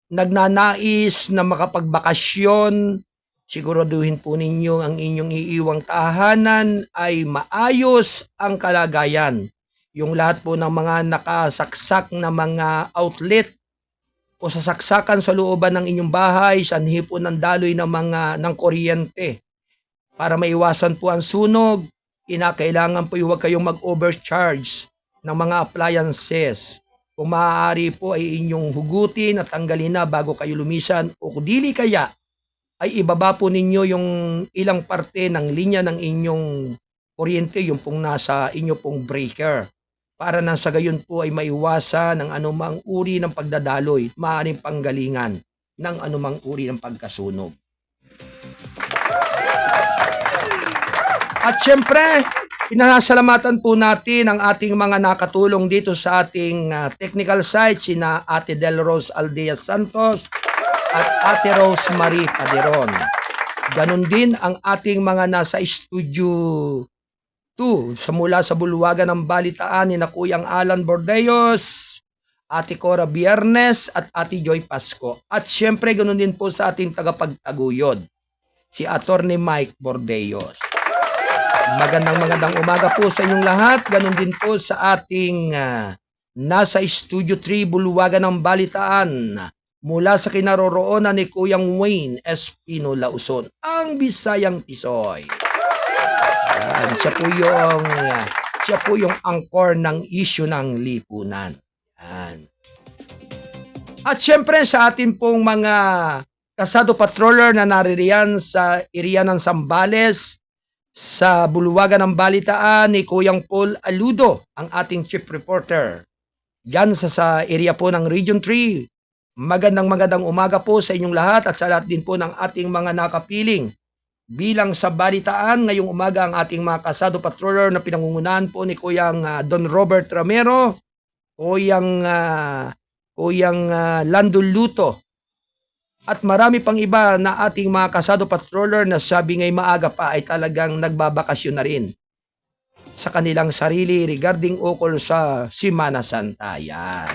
nagnanais na makapagbakasyon, siguraduhin po ninyo ang inyong iiwang tahanan ay maayos ang kalagayan. Yung lahat po ng mga nakasaksak na mga outlet o sasaksakan sa looban ng inyong bahay, sanhi po ng daloy ng kuryente. Para maiwasan po ang sunog, kinakailangan po huwag kayong mag-overcharge ng mga appliances. Kung maaari po ay inyong hugutin at tanggalin na bago kayo lumisan o kung dili kaya ay ibaba po ninyo yung ilang parte ng linya ng inyong kuryente, yung pong nasa inyo pong breaker. Para nang sa gayon po ay maiwasan ang anumang uri ng pagdadaloy, maaaring panggalingan ng anumang uri ng pagkasunog. At syempre, pinasalamatan po natin ang ating mga nakatulong dito sa ating technical site, sina Ate Del Rose Aldea Santos at Ate Rosemary Paderon. Ganon din ang ating mga nasa Studio 2 mula sa Bulwagan ng Balitaan ni Kuyang Alan Bordeos, Ate Cora Biernes at Ate Joy Pasco. At syempre ganon din po sa ating tagapagtaguyod, si Attorney Mike Bordeos. Magandang umaga po sa inyong lahat. Ganon din po sa ating nasa Studio 3 Bulwagan ng Balitaan mula sa kinaroroonan ni Kuyang Wayne Espino Lauson, ang Bisayang Tisoy. Yan, siya po yung angkor ng issue ng lipunan. Yan. At syempre sa atin pong mga kasado patroller na naririyan sa area ng Zambales, sa Bulwagan ng Balitaan ni Kuyang Paul Aludo, ang ating chief reporter. Yan sa area po ng Region 3. Magandang umaga po sa inyong lahat at sa lahat din po ng ating mga nakapiling. Bilang sa Balitaan, ngayong umaga ang ating mga kasado patroller na pinangungunahan po ni Kuyang Don Robert Ramero, Kuyang Lando Luto, at marami pang iba na ating mga kasado patroller na sabi ngay maaga pa ay talagang nagbabakasyon na rin sa kanilang sarili regarding ukol sa Semana Santa. Yan.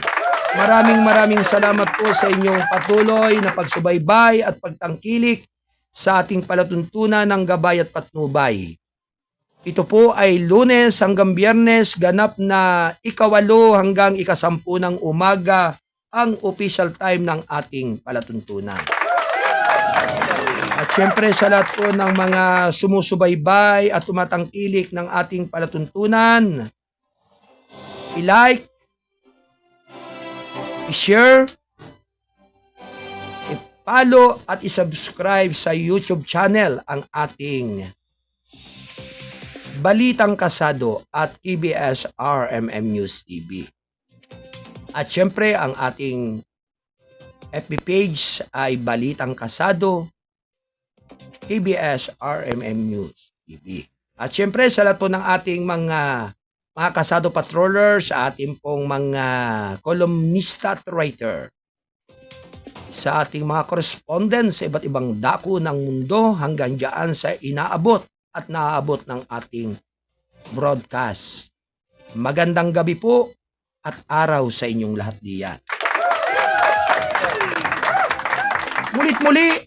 Maraming salamat po sa inyong patuloy na pagsubaybay at pagtangkilik sa ating palatuntunan ng gabay at patnubay. Ito po ay Lunes hanggang Biyernes, ganap na 8 hanggang 10 ng umaga ang official time ng ating palatuntunan. At syempre sa lahat po ng mga sumusubaybay at tumatangkilik ng ating palatuntunan, i-like, i-share, i-follow at i-subscribe sa YouTube channel ang ating Balitang Kasado at TBS RMM News TV. At syempre, ang ating FB page ay Balitang Kasado, TBS RMM News TV. At syempre, sa lahat po ng ating mga kasado patrollers, sa ating pong mga columnista at writer, sa ating mga correspondents sa iba't ibang dako ng mundo hanggang dyan sa inaabot at naaabot ng ating broadcast. Magandang gabi po at araw sa inyong lahat diyan. Mulit-muli,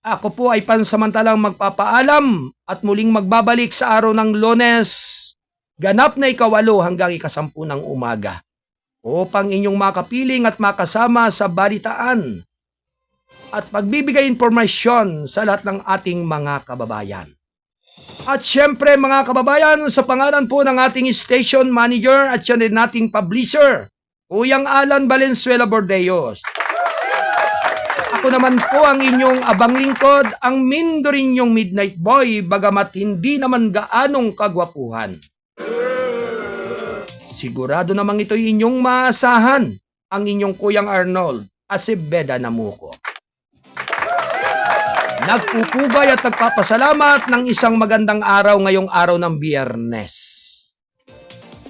ako po ay pansamantalang magpapaalam at muling magbabalik sa araw ng Lunes, ganap na 8 hanggang 10 ng umaga. upang inyong makapiling at makasama sa balitaan at pagbibigay impormasyon sa lahat ng ating mga kababayan. At syempre mga kababayan, sa pangalan po ng ating station manager at siya din nating publisher, Kuyang Alan Valenzuela Bordeos. Ako naman po ang inyong abang lingkod, ang mindorinyong Midnight Boy, bagamat hindi naman gaanong kagwapuhan. Sigurado namang ito'y inyong maasahan, ang inyong Kuyang Arnold Acebeda Namuco. Nagpupugay at nagpapasalamat ng isang magandang araw ngayong araw ng Biyernes.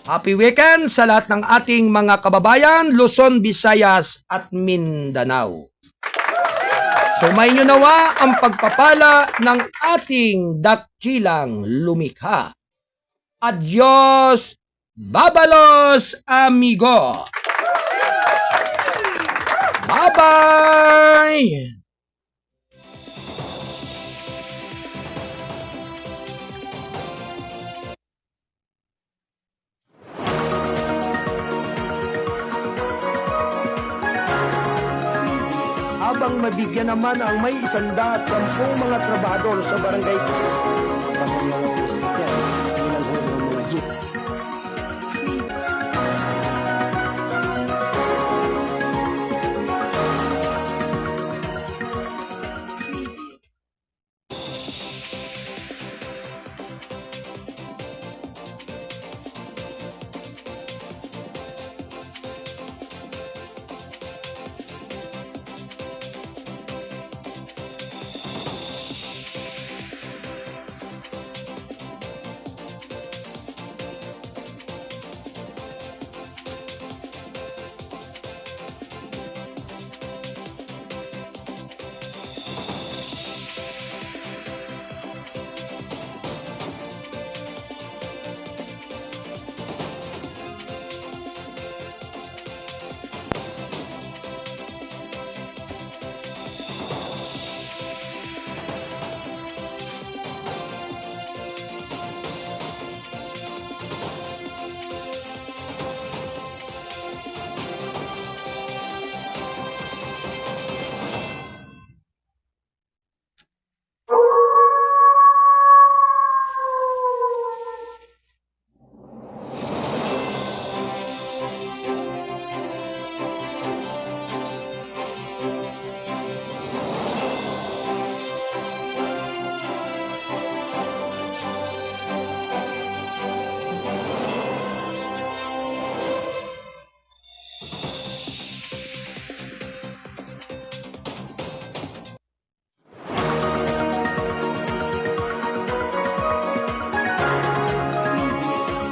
Happy weekend sa lahat ng ating mga kababayan, Luzon, Visayas at Mindanao. Sumayin nyo nawa ang pagpapala ng ating dakilang lumikha. Adios, babalos, amigo! Bye-bye! Habang mabigyan naman ang may 110 mga trabahador sa barangay.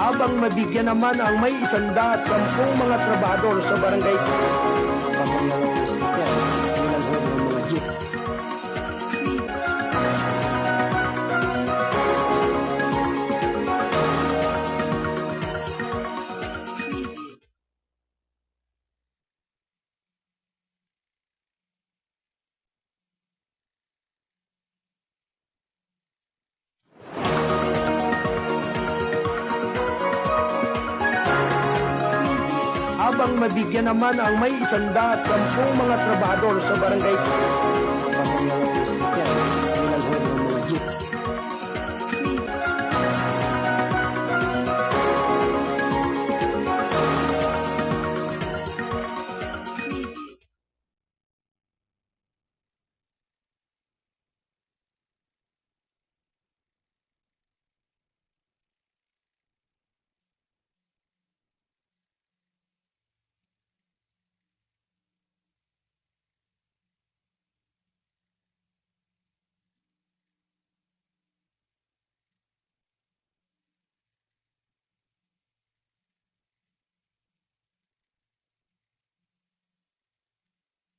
Habang mabigyan naman ang may 110 mga trabahador sa barangay. Habang mabigyan naman ang may 110 mga trabahador sa barangay.